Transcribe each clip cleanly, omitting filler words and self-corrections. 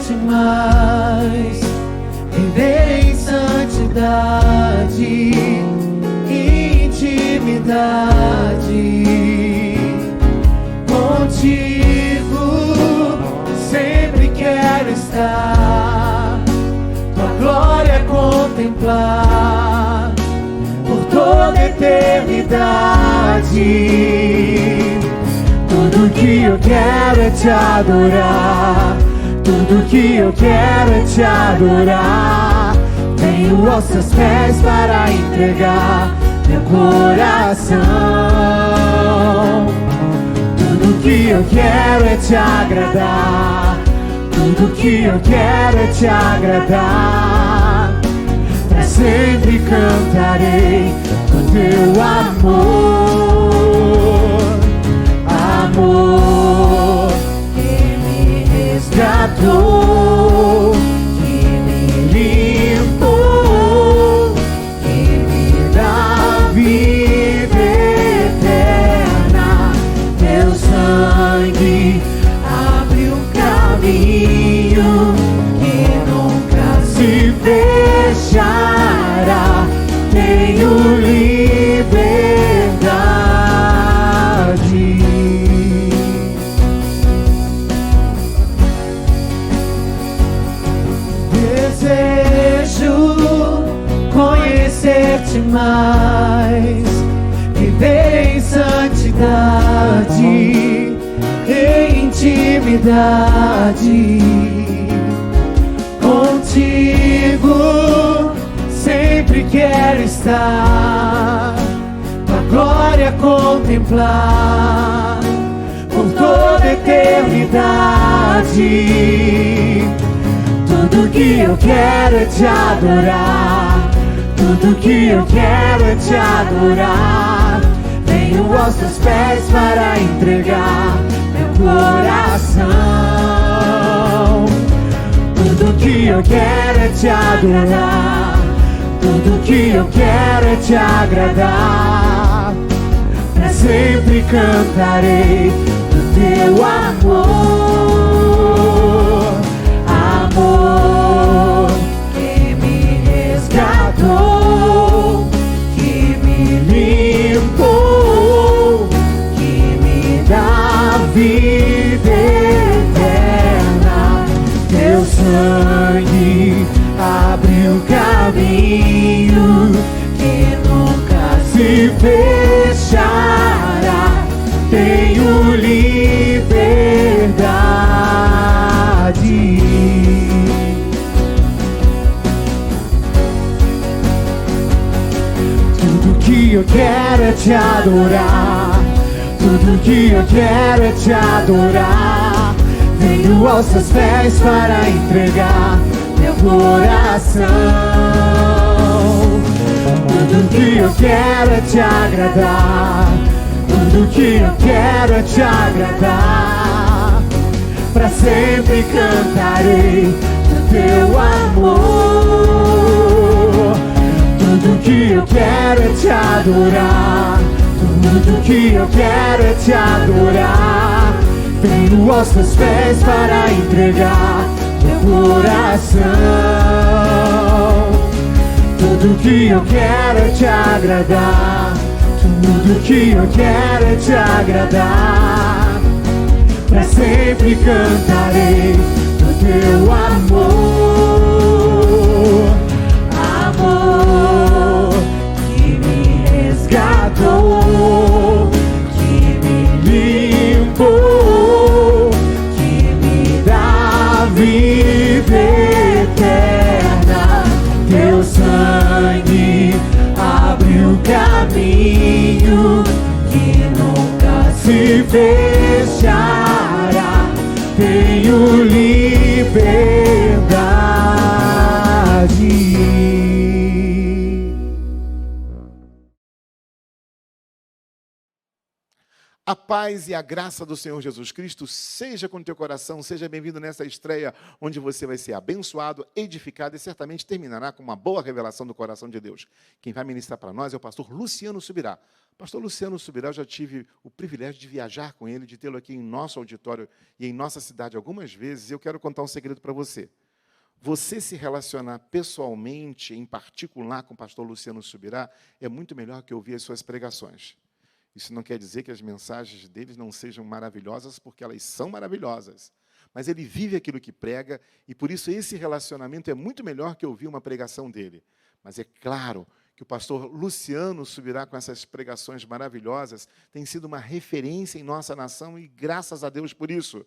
conhecer-te mais, viver em santidade, intimidade contigo. Sempre quero estar, tua glória contemplar por toda eternidade. Tudo que eu quero é te adorar, tudo que eu quero é te adorar. Venho aos teus pés para entregar meu coração. Tudo que eu quero é te agradar, tudo que eu quero é te agradar. Pra sempre cantarei o teu amor, amor que me resgatou, que me limpou, que me dá vida eterna. Teu sangue abre um caminho que nunca se fechará. Tenho liberdade. Desejo conhecer-te mais, viver em santidade, em intimidade contigo. Sempre quero estar, tua glória contemplar por toda eternidade. Tudo que eu quero é te adorar, tudo que eu quero é te adorar. Venho aos teus pés para entregar meu coração. Tudo que eu quero é te adorar, tudo que eu quero é te agradar. Pra sempre cantarei do teu amor, amor que me resgatou, que me limpou, que me dá vida eterna. Teu sangue abre um caminho que nunca se fechará. Tenho liberdade. Tudo que eu quero é te adorar, tudo que eu quero é te adorar. Venho aos teus pés para entregar meu coração. Tudo que eu quero é te agradar, tudo que eu quero é te agradar. Pra sempre cantarei do teu amor. Tudo que eu quero é te adorar, tudo que eu quero é te adorar. Venho aos teus pés para entregar meu coração. Tudo que eu quero é te agradar, tudo que eu quero é te agradar. Pra sempre cantarei do teu amor, amor que me resgatou, que me limpou, que me dá vida eterna. Teu sangue abre um caminho que nunca se fechará. Tenho liberdade. A paz e a graça do Senhor Jesus Cristo seja com o teu coração, seja bem-vindo nessa estreia, onde você vai ser abençoado, edificado e certamente terminará com uma boa revelação do coração de Deus. Quem vai ministrar para nós é o pastor Luciano Subirá. Pastor Luciano Subirá, eu já tive o privilégio de viajar com ele, de tê-lo aqui em nosso auditório e em nossa cidade algumas vezes, e eu quero contar um segredo para você. Você se relacionar pessoalmente, em particular com o pastor Luciano Subirá, é muito melhor que ouvir as suas pregações. Isso não quer dizer que as mensagens deles não sejam maravilhosas, porque elas são maravilhosas. Mas ele vive aquilo que prega, e por isso esse relacionamento é muito melhor que ouvir uma pregação dele. Mas é claro que o pastor Luciano Subirá, com essas pregações maravilhosas, tem sido uma referência em nossa nação, e graças a Deus por isso.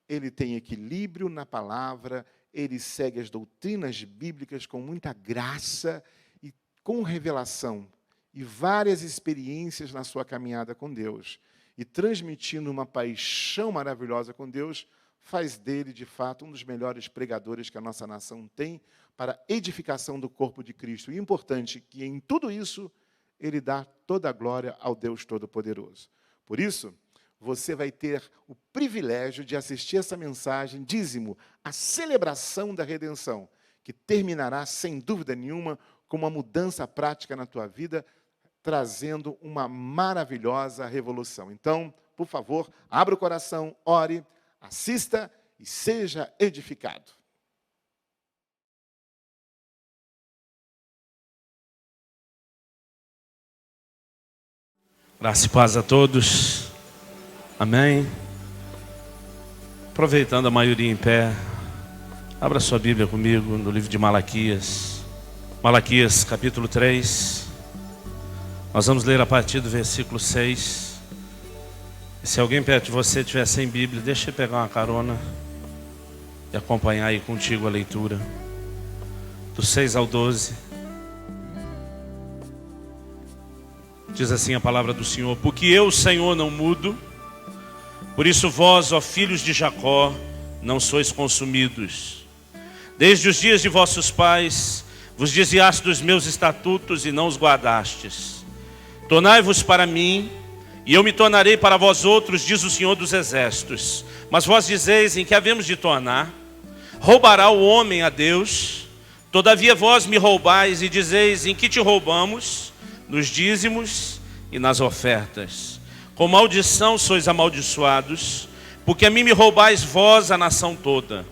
Ele tem equilíbrio na palavra, ele segue as doutrinas bíblicas com muita graça e com revelação, e várias experiências na sua caminhada com Deus. E transmitindo uma paixão maravilhosa com Deus, faz dele, de fato, um dos melhores pregadores que a nossa nação tem para a edificação do corpo de Cristo. E importante que em tudo isso, ele dá toda a glória ao Deus Todo-Poderoso. Por isso, você vai ter o privilégio de assistir essa mensagem, dízimo, a celebração da redenção, que terminará, sem dúvida nenhuma, com uma mudança prática na tua vida, trazendo uma maravilhosa revolução. Então, por favor, abra o coração, ore, assista e seja edificado. Graça e paz a todos. Amém. Aproveitando a maioria em pé, abra sua Bíblia comigo no livro de Malaquias. Malaquias, capítulo 3. Nós vamos ler a partir do versículo 6. E se alguém perto de você estiver sem Bíblia, deixa eu pegar uma carona e acompanhar aí contigo a leitura. Do 6 ao 12. Diz assim a palavra do Senhor: porque eu, Senhor, não mudo, por isso vós, ó filhos de Jacó, não sois consumidos. Desde os dias de vossos pais, vos desviaste dos meus estatutos e não os guardastes. Tornai-vos para mim, e eu me tornarei para vós outros, diz o Senhor dos Exércitos. Mas vós dizeis: em que havemos de tornar? Roubará o homem a Deus? Todavia vós me roubais e dizeis: em que te roubamos? Nos dízimos e nas ofertas. Com maldição sois amaldiçoados, porque a mim me roubais vós, a nação toda.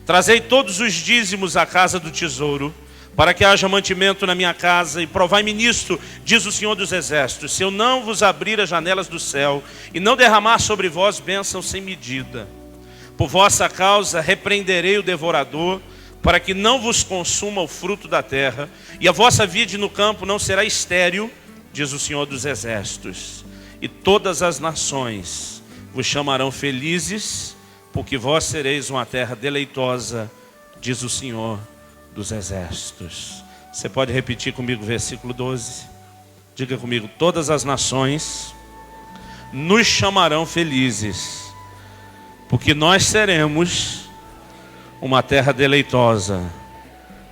Trazei todos os dízimos à casa do tesouro, para que haja mantimento na minha casa, e provai-me nisto, diz o Senhor dos Exércitos, se eu não vos abrir as janelas do céu, e não derramar sobre vós bênção sem medida. Por vossa causa repreenderei o devorador, para que não vos consuma o fruto da terra, e a vossa vide no campo não será estéril, diz o Senhor dos Exércitos. E todas as nações vos chamarão felizes, porque vós sereis uma terra deleitosa, diz o Senhor dos Exércitos. Você pode repetir comigo o versículo 12? Diga comigo: todas as nações nos chamarão felizes, porque nós seremos uma terra deleitosa,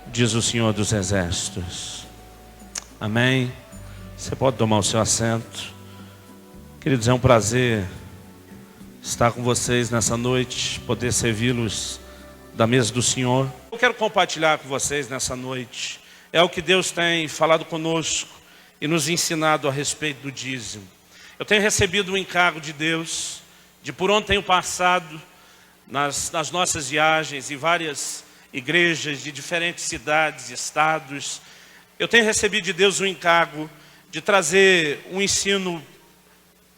diz o Senhor dos Exércitos. Amém. Você pode tomar o seu assento. Queridos, é um prazer estar com vocês nessa noite, poder servi-los da mesa do Senhor. Eu quero compartilhar com vocês nessa noite é o que Deus tem falado conosco e nos ensinado a respeito do dízimo. Eu tenho recebido um encargo de Deus, de por onde tenho passado nas nossas viagens em várias igrejas de diferentes cidades, estados. Eu tenho recebido de Deus um encargo de trazer um ensino,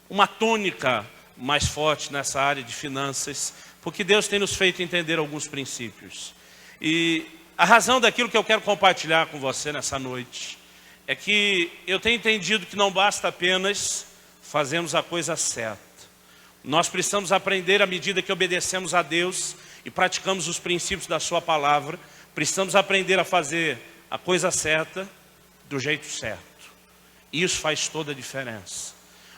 uma tônica mais forte nessa área de finanças, porque Deus tem nos feito entender alguns princípios. E a razão daquilo que eu quero compartilhar com você nessa noite é que eu tenho entendido que não basta apenas fazermos a coisa certa. Nós precisamos aprender, à medida que obedecemos a Deus e praticamos os princípios da sua palavra, precisamos aprender a fazer a coisa certa do jeito certo. Isso faz toda a diferença.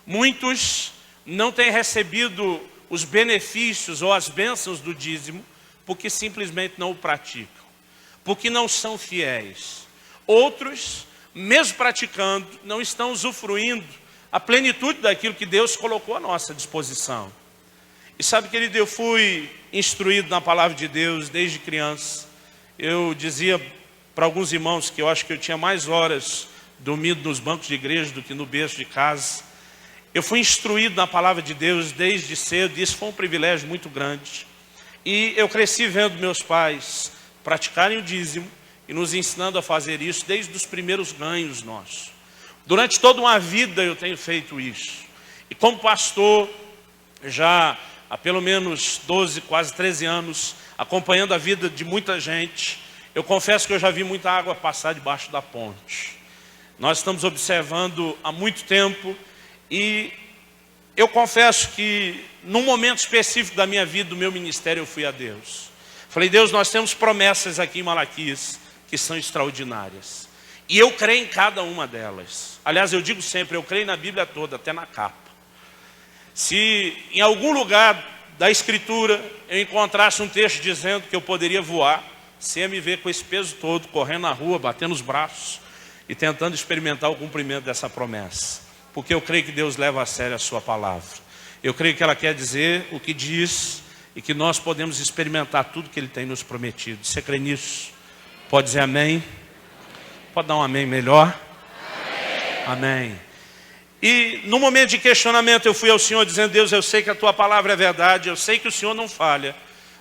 Muitos não têm recebido os benefícios ou as bênçãos do dízimo porque simplesmente não o praticam, porque não são fiéis. Outros, mesmo praticando, não estão usufruindo a plenitude daquilo que Deus colocou à nossa disposição. E sabe, querido, eu fui instruído na palavra de Deus desde criança. Eu dizia para alguns irmãos que eu acho que eu tinha mais horas dormindo nos bancos de igreja do que no berço de casa. Eu fui instruído na palavra de Deus desde cedo, e isso foi um privilégio muito grande. E eu cresci vendo meus pais praticarem o dízimo e nos ensinando a fazer isso desde os primeiros ganhos nossos. Durante toda uma vida eu tenho feito isso. E como pastor, já há pelo menos 12, quase 13 anos, acompanhando a vida de muita gente, eu confesso que eu já vi muita água passar debaixo da ponte. Nós estamos observando há muito tempo, e eu confesso que num momento específico da minha vida, do meu ministério, eu fui a Deus. Falei: Deus, nós temos promessas aqui em Malaquias que são extraordinárias. E eu creio em cada uma delas. Aliás, eu digo sempre, eu creio na Bíblia toda, até na capa. Se em algum lugar da Escritura eu encontrasse um texto dizendo que eu poderia voar, você ia me ver com esse peso todo, correndo na rua, batendo os braços e tentando experimentar o cumprimento dessa promessa. Porque eu creio que Deus leva a sério a sua palavra. Eu creio que ela quer dizer o que diz e que nós podemos experimentar tudo que Ele tem nos prometido. Você crê nisso? Pode dizer amém? Pode dar um amém melhor? Amém. E no momento de questionamento eu fui ao Senhor dizendo: Deus, eu sei que a Tua palavra é verdade, eu sei que o Senhor não falha,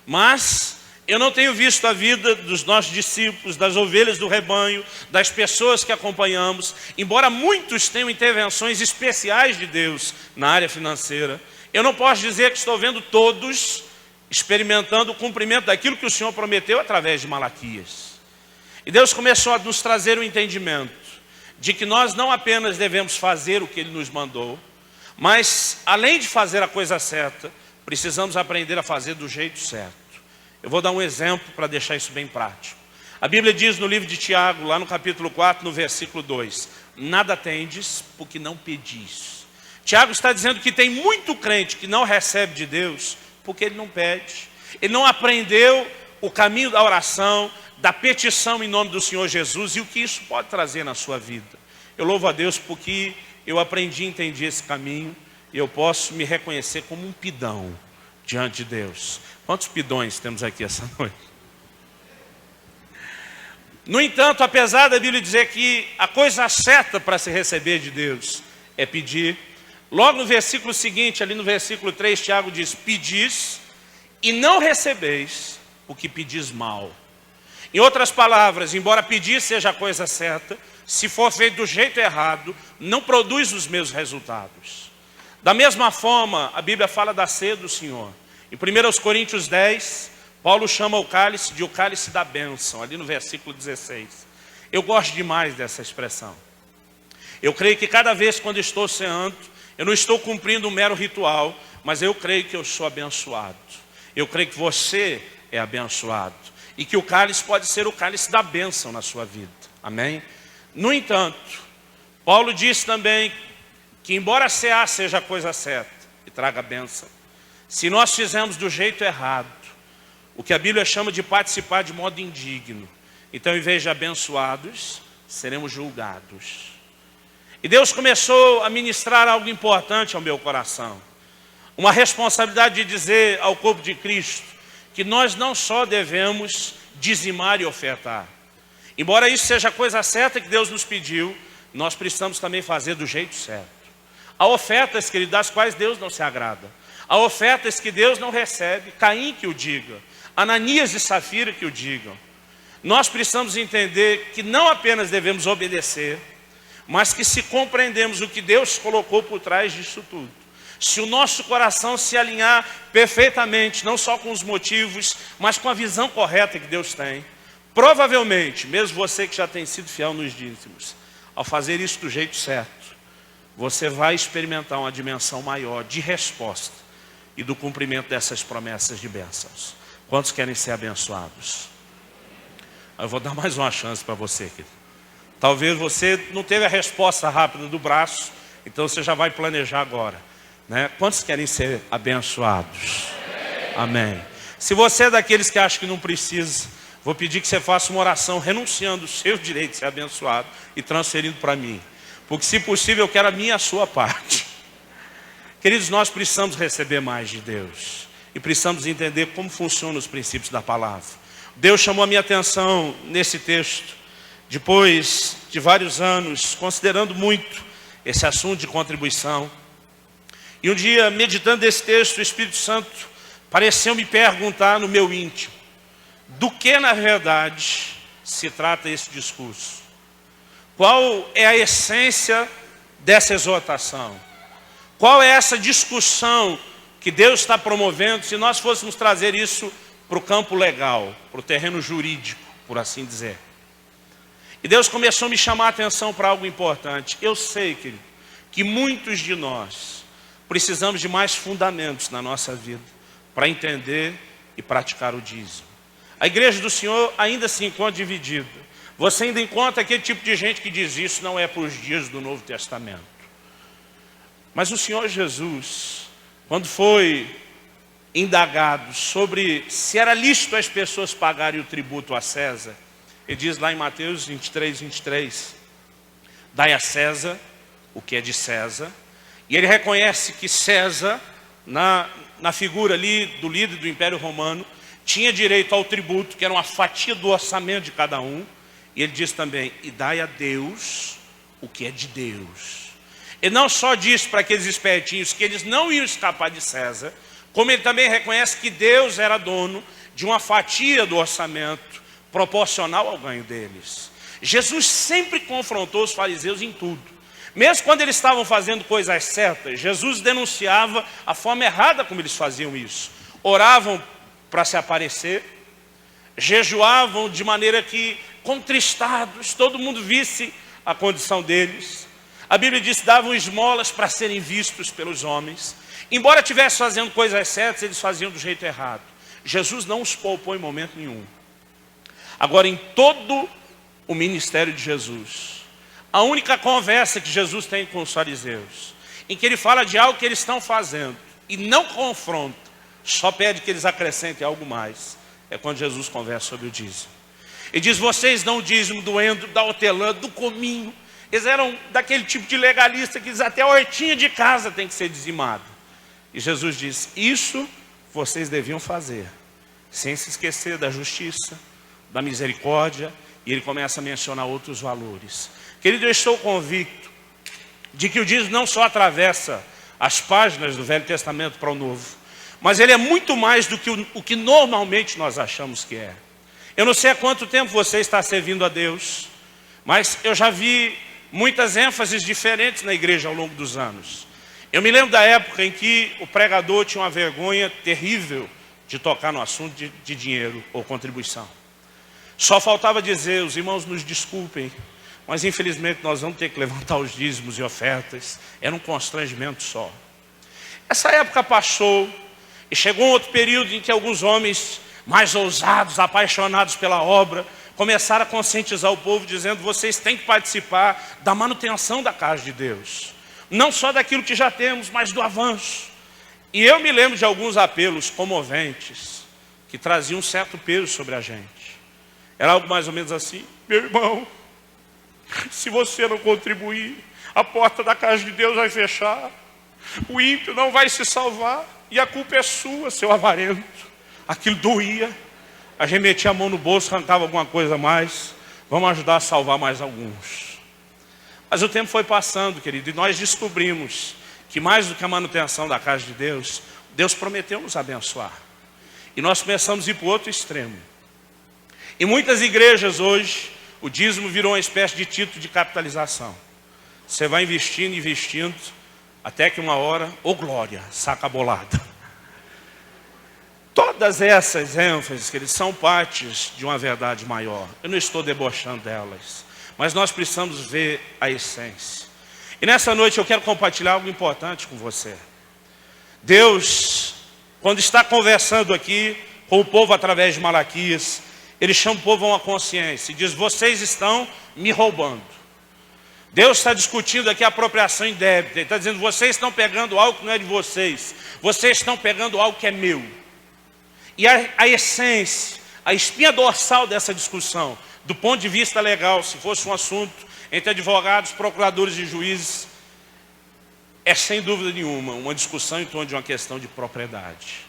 mas eu não tenho visto a vida dos nossos discípulos, das ovelhas do rebanho, das pessoas que acompanhamos, embora muitos tenham intervenções especiais de Deus na área financeira. Eu não posso dizer que estou vendo todos experimentando o cumprimento daquilo que o Senhor prometeu através de Malaquias. E Deus começou a nos trazer o entendimento de que nós não apenas devemos fazer o que Ele nos mandou, mas além de fazer a coisa certa, precisamos aprender a fazer do jeito certo. Eu vou dar um exemplo para deixar isso bem prático. A Bíblia diz no livro de Tiago, lá no capítulo 4, no versículo 2: nada tendes porque não pedis. Tiago está dizendo que tem muito crente que não recebe de Deus porque ele não pede. Ele não aprendeu o caminho da oração, da petição em nome do Senhor Jesus e o que isso pode trazer na sua vida. Eu louvo a Deus porque eu aprendi a entender esse caminho e eu posso me reconhecer como um pidão diante de Deus. Quantos pidões temos aqui essa noite? No entanto, apesar da Bíblia dizer que a coisa certa para se receber de Deus é pedir, logo no versículo seguinte, ali no versículo 3, Tiago diz: pedis e não recebeis o que pedis mal. Em outras palavras, embora pedir seja a coisa certa, se for feito do jeito errado, não produz os mesmos resultados. Da mesma forma, a Bíblia fala da ceia do Senhor. Em 1 Coríntios 10, Paulo chama o cálice de o cálice da bênção, ali no versículo 16. Eu gosto demais dessa expressão. Eu creio que cada vez quando estou ceando, eu não estou cumprindo um mero ritual, mas eu creio que eu sou abençoado. Eu creio que você é abençoado. E que o cálice pode ser o cálice da bênção na sua vida. Amém? No entanto, Paulo diz também que embora cear seja a coisa certa e traga bênção, se nós fizermos do jeito errado, o que a Bíblia chama de participar de modo indigno, então em vez de abençoados, seremos julgados. E Deus começou a ministrar algo importante ao meu coração. Uma responsabilidade de dizer ao corpo de Cristo que nós não só devemos dizimar e ofertar. Embora isso seja a coisa certa que Deus nos pediu, nós precisamos também fazer do jeito certo. Há ofertas, queridos, das quais Deus não se agrada. Há ofertas que Deus não recebe, Caim que o diga, Ananias e Safira que o digam. Nós precisamos entender que não apenas devemos obedecer, mas que se compreendemos o que Deus colocou por trás disso tudo, se o nosso coração se alinhar perfeitamente, não só com os motivos, mas com a visão correta que Deus tem, provavelmente, mesmo você que já tem sido fiel nos dízimos, ao fazer isso do jeito certo, você vai experimentar uma dimensão maior de resposta e do cumprimento dessas promessas de bênçãos. Quantos querem ser abençoados? Eu vou dar mais uma chance para você, querido. Talvez você não teve a resposta rápida do braço, então você já vai planejar agora, né? Quantos querem ser abençoados? Amém. Se você é daqueles que acha que não precisa, vou pedir que você faça uma oração renunciando o seu direito de ser abençoado e transferindo para mim. Porque se possível eu quero a minha e a sua parte. Queridos, nós precisamos receber mais de Deus. E precisamos entender como funcionam os princípios da palavra. Deus chamou a minha atenção nesse texto depois de vários anos, considerando muito esse assunto de contribuição. E um dia, meditando esse texto, o Espírito Santo pareceu me perguntar no meu íntimo, do que na verdade se trata esse discurso? Qual é a essência dessa exortação? Qual é essa discussão que Deus está promovendo, se nós fôssemos trazer isso para o campo legal, para o terreno jurídico, por assim dizer? E Deus começou a me chamar a atenção para algo importante. Eu sei, querido, que muitos de nós precisamos de mais fundamentos na nossa vida para entender e praticar o dízimo. A igreja do Senhor ainda se encontra dividida. Você ainda encontra aquele tipo de gente que diz isso não é para os dias do Novo Testamento. Mas o Senhor Jesus, quando foi indagado sobre se era lícito as pessoas pagarem o tributo a César, ele diz lá em Mateus 23, 23, dai a César o que é de César. E ele reconhece que César, na figura ali do líder do Império Romano, tinha direito ao tributo, que era uma fatia do orçamento de cada um. E ele diz também, e dai a Deus o que é de Deus. Ele não só diz para aqueles espertinhos que eles não iam escapar de César, como ele também reconhece que Deus era dono de uma fatia do orçamento proporcional ao ganho deles. Jesus sempre confrontou os fariseus em tudo. Mesmo quando eles estavam fazendo coisas certas, Jesus denunciava a forma errada como eles faziam isso. Oravam para se aparecer, jejuavam de maneira que, contristados, todo mundo visse a condição deles. A Bíblia diz que davam esmolas para serem vistos pelos homens. Embora estivessem fazendo coisas certas, eles faziam do jeito errado. Jesus não os poupou em momento nenhum. Agora, em todo o ministério de Jesus, a única conversa que Jesus tem com os fariseus, em que ele fala de algo que eles estão fazendo e não confronta, só pede que eles acrescentem algo mais, é quando Jesus conversa sobre o dízimo. Ele diz, vocês dão o dízimo do endro, da hortelã, do cominho. Eles eram daquele tipo de legalista que diz, até a hortinha de casa tem que ser dizimada. E Jesus diz, isso vocês deviam fazer, sem se esquecer da justiça, da misericórdia, e ele começa a mencionar outros valores. Querido, eu estou convicto de que o dízimo não só atravessa as páginas do Velho Testamento para o Novo, mas ele é muito mais do que o que normalmente nós achamos que é. Eu não sei há quanto tempo você está servindo a Deus, mas eu já vi muitas ênfases diferentes na igreja ao longo dos anos. Eu me lembro da época em que o pregador tinha uma vergonha terrível de tocar no assunto de dinheiro ou contribuição. Só faltava dizer, os irmãos nos desculpem, mas infelizmente nós vamos ter que levantar os dízimos e ofertas. Era um constrangimento só. Essa época passou e chegou um outro período em que alguns homens mais ousados, apaixonados pela obra, começaram a conscientizar o povo dizendo, vocês têm que participar da manutenção da casa de Deus. Não só daquilo que já temos, mas do avanço. E eu me lembro de alguns apelos comoventes que traziam um certo peso sobre a gente. Era algo mais ou menos assim, meu irmão, se você não contribuir, a porta da casa de Deus vai fechar, o ímpio não vai se salvar, e a culpa é sua, seu avarento. Aquilo doía, a gente metia a mão no bolso, arrancava alguma coisa a mais, vamos ajudar a salvar mais alguns. Mas o tempo foi passando, querido, e nós descobrimos que mais do que a manutenção da casa de Deus, Deus prometeu nos abençoar. E nós começamos a ir para o outro extremo. Em muitas igrejas hoje, o dízimo virou uma espécie de título de capitalização. Você vai investindo, investindo, até que uma hora, ô glória, saca a bolada. Todas essas ênfases, que eles são partes de uma verdade maior. Eu não estou debochando delas, mas nós precisamos ver a essência. E nessa noite eu quero compartilhar algo importante com você. Deus, quando está conversando aqui com o povo através de Malaquias, ele chama o povo a uma consciência e diz, vocês estão me roubando. Deus está discutindo aqui a apropriação indébita. Ele está dizendo, vocês estão pegando algo que não é de vocês. Vocês estão pegando algo que é meu. E a essência, a espinha dorsal dessa discussão, do ponto de vista legal, se fosse um assunto entre advogados, procuradores e juízes, é sem dúvida nenhuma uma discussão em torno de uma questão de propriedade.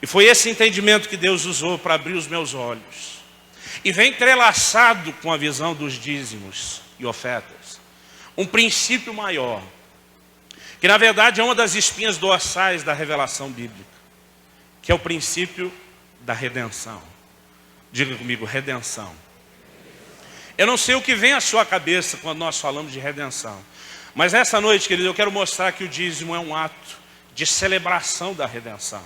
E foi esse entendimento que Deus usou para abrir os meus olhos. E vem entrelaçado com a visão dos dízimos e ofertas um princípio maior, que na verdade é uma das espinhas dorsais da revelação bíblica, que é o princípio da redenção. Diga comigo, redenção. Eu não sei o que vem à sua cabeça quando nós falamos de redenção, mas essa noite, querido, eu quero mostrar que o dízimo é um ato de celebração da redenção.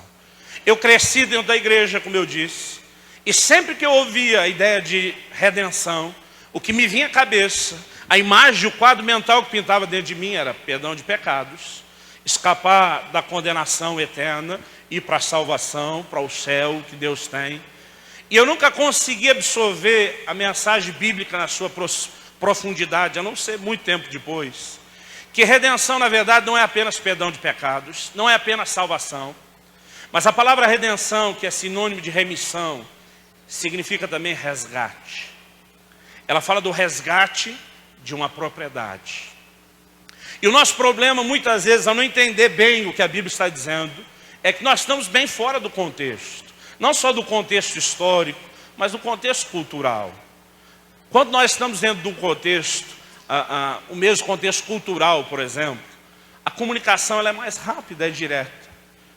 Eu cresci dentro da igreja, como eu disse, e sempre que eu ouvia a ideia de redenção, o que me vinha à cabeça, a imagem, o quadro mental que pintava dentro de mim era perdão de pecados, escapar da condenação eterna, ir para a salvação, para o céu que Deus tem. E eu nunca consegui absorver a mensagem bíblica na sua profundidade, a não ser muito tempo depois. Que redenção, na verdade, não é apenas perdão de pecados, não é apenas salvação, mas a palavra redenção, que é sinônimo de remissão, significa também resgate. Ela fala do resgate de uma propriedade. E o nosso problema, muitas vezes, ao não entender bem o que a Bíblia está dizendo, é que nós estamos bem fora do contexto. Não só do contexto histórico, mas do contexto cultural. Quando nós estamos dentro de um contexto, o mesmo contexto cultural, por exemplo, a comunicação ela é mais rápida, é direta.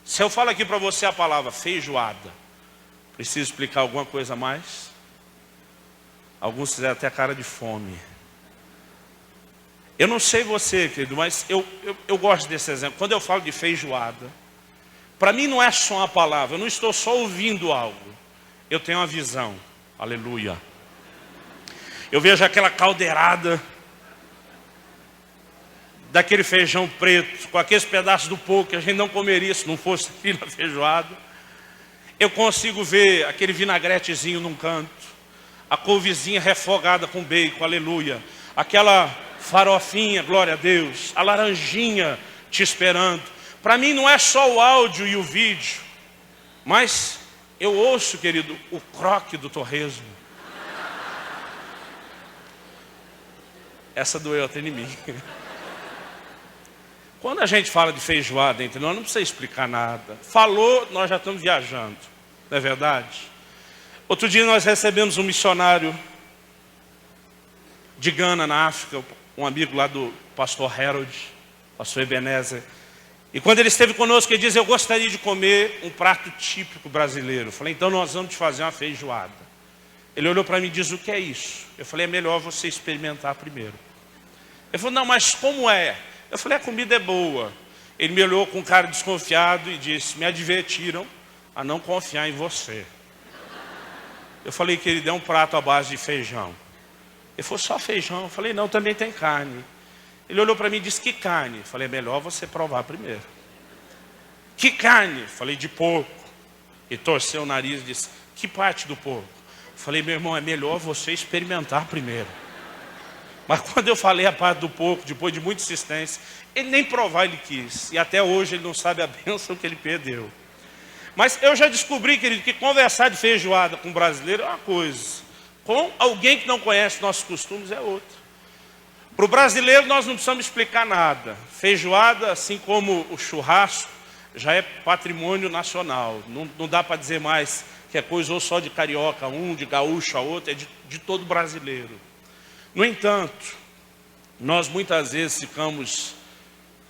Se eu falo aqui para você a palavra feijoada, preciso explicar alguma coisa a mais? Alguns fizeram até cara de fome. Eu não sei você, querido, mas eu gosto desse exemplo. Quando eu falo de feijoada, para mim não é só uma palavra, eu não estou só ouvindo algo. Eu tenho uma visão, aleluia. Eu vejo aquela caldeirada, daquele feijão preto, com aqueles pedaços do porco que a gente não comeria se não fosse na feijoada. Eu consigo ver aquele vinagretezinho num canto, a couvezinha refogada com bacon, aleluia. Aquela farofinha, glória a Deus, a laranjinha te esperando. Para mim não é só o áudio e o vídeo, mas eu ouço, querido, o croque do torresmo. Essa doeu até em mim. Quando a gente fala de feijoada entre nós, não precisa explicar nada. Falou, nós já estamos viajando, não é verdade? Outro dia nós recebemos um missionário de Gana, na África, um amigo lá do pastor Harold, pastor Ebenezer. E quando ele esteve conosco, ele disse, eu gostaria de comer um prato típico brasileiro. Eu falei, então nós vamos te fazer uma feijoada. Ele olhou para mim e disse, o que é isso? Eu falei, é melhor você experimentar primeiro. Ele falou, não, mas como é? Eu falei, a comida é boa. Ele me olhou com um cara desconfiado e disse, me advertiram a não confiar em você. Eu falei, querido, é um prato à base de feijão. Ele falou, só feijão? Eu falei, não, também tem carne. Ele olhou para mim e disse, que carne? Eu falei, é melhor você provar primeiro. Que carne? Eu falei, de porco. Ele torceu o nariz e disse, que parte do porco? Eu falei, meu irmão, é melhor você experimentar primeiro. Mas quando eu falei a parte do porco, depois de muita insistência, ele nem provar ele quis. E até hoje ele não sabe a bênção que ele perdeu. Mas eu já descobri, querido, que conversar de feijoada com um brasileiro é uma coisa. Com alguém que não conhece nossos costumes é outra. Para o brasileiro nós não precisamos explicar nada. Feijoada, assim como o churrasco, já é patrimônio nacional. Não dá para dizer mais que é coisa ou só de carioca um, de gaúcho a outro, é de todo brasileiro. No entanto, nós muitas vezes ficamos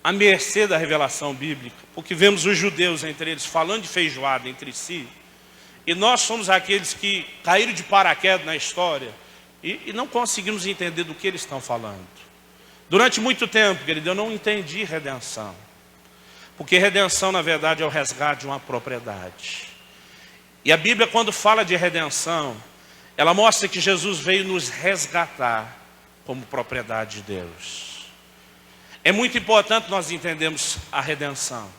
à mercê da revelação bíblica, porque vemos os judeus entre eles falando de feijoada entre si, e nós somos aqueles que caíram de paraquedas na história e não conseguimos entender do que eles estão falando. Durante muito tempo, querido, eu não entendi redenção, porque redenção na verdade é o resgate de uma propriedade. E a Bíblia, quando fala de redenção, ela mostra que Jesus veio nos resgatar como propriedade de Deus. É muito importante nós entendermos a redenção.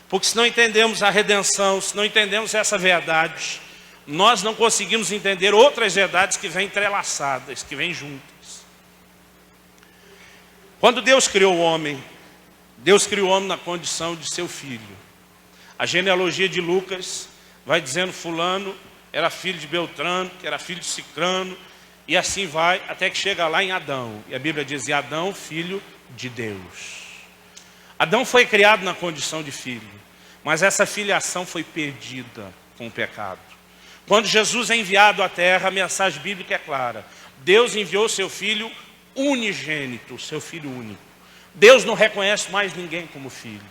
Porque se não entendemos a redenção, se não entendemos essa verdade, nós não conseguimos entender outras verdades que vêm entrelaçadas, que vêm juntas. Quando Deus criou o homem, Deus criou o homem na condição de seu filho. A genealogia de Lucas vai dizendo fulano era filho de Beltrano, que era filho de Cicrano, e assim vai, até que chega lá em Adão. E a Bíblia diz, e Adão, filho de Deus. Adão foi criado na condição de filho, mas essa filiação foi perdida com o pecado. Quando Jesus é enviado à terra, a mensagem bíblica é clara. Deus enviou seu Filho unigênito, seu Filho único. Deus não reconhece mais ninguém como filho.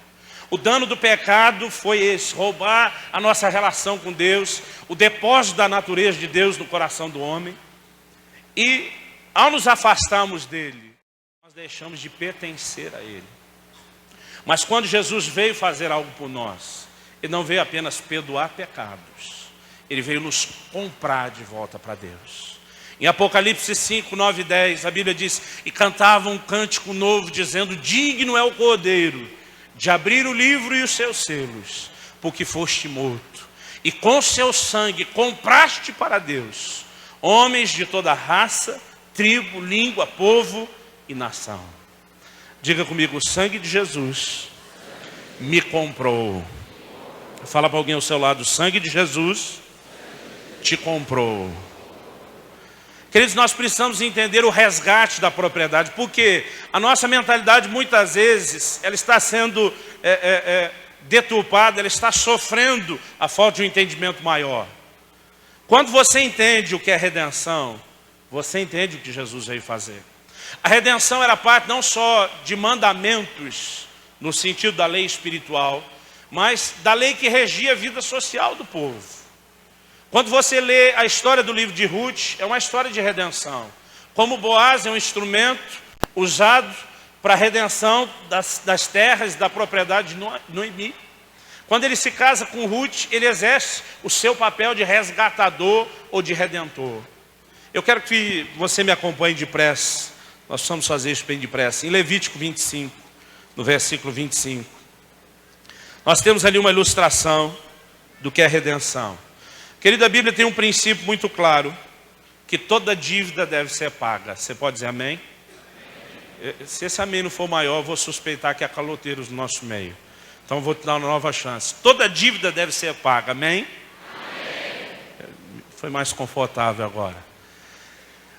O dano do pecado foi esse, roubar a nossa relação com Deus, o depósito da natureza de Deus no coração do homem. E ao nos afastarmos dele, nós deixamos de pertencer a ele. Mas quando Jesus veio fazer algo por nós, ele não veio apenas perdoar pecados, ele veio nos comprar de volta para Deus. Em Apocalipse 5, 9 e 10, a Bíblia diz: e cantavam um cântico novo, dizendo: digno é o Cordeiro de abrir o livro e os seus selos, porque foste morto, e com seu sangue compraste para Deus homens de toda raça, tribo, língua, povo e nação. Diga comigo: o sangue de Jesus me comprou. Fala para alguém ao seu lado: o sangue de Jesus te comprou. Queridos, nós precisamos entender o resgate da propriedade, porque a nossa mentalidade muitas vezes ela está sendo deturpada, ela está sofrendo a falta de um entendimento maior. Quando você entende o que é redenção, você entende o que Jesus veio fazer. A redenção era parte não só de mandamentos, no sentido da lei espiritual, mas da lei que regia a vida social do povo. Quando você lê a história do livro de Ruth, é uma história de redenção. Como Boaz é um instrumento usado para a redenção das terras, da propriedade de Noemi. Quando ele se casa com Ruth, ele exerce o seu papel de resgatador ou de redentor. Eu quero que você me acompanhe depressa. Nós vamos fazer isso bem depressa. Em Levítico 25, no versículo 25. Nós temos ali uma ilustração do que é redenção. Querida, a Bíblia tem um princípio muito claro, que toda dívida deve ser paga. Você pode dizer amém? Se esse amém não for maior, eu vou suspeitar que há caloteiros no nosso meio. Então eu vou te dar uma nova chance. Toda dívida deve ser paga, amém? Foi mais confortável agora.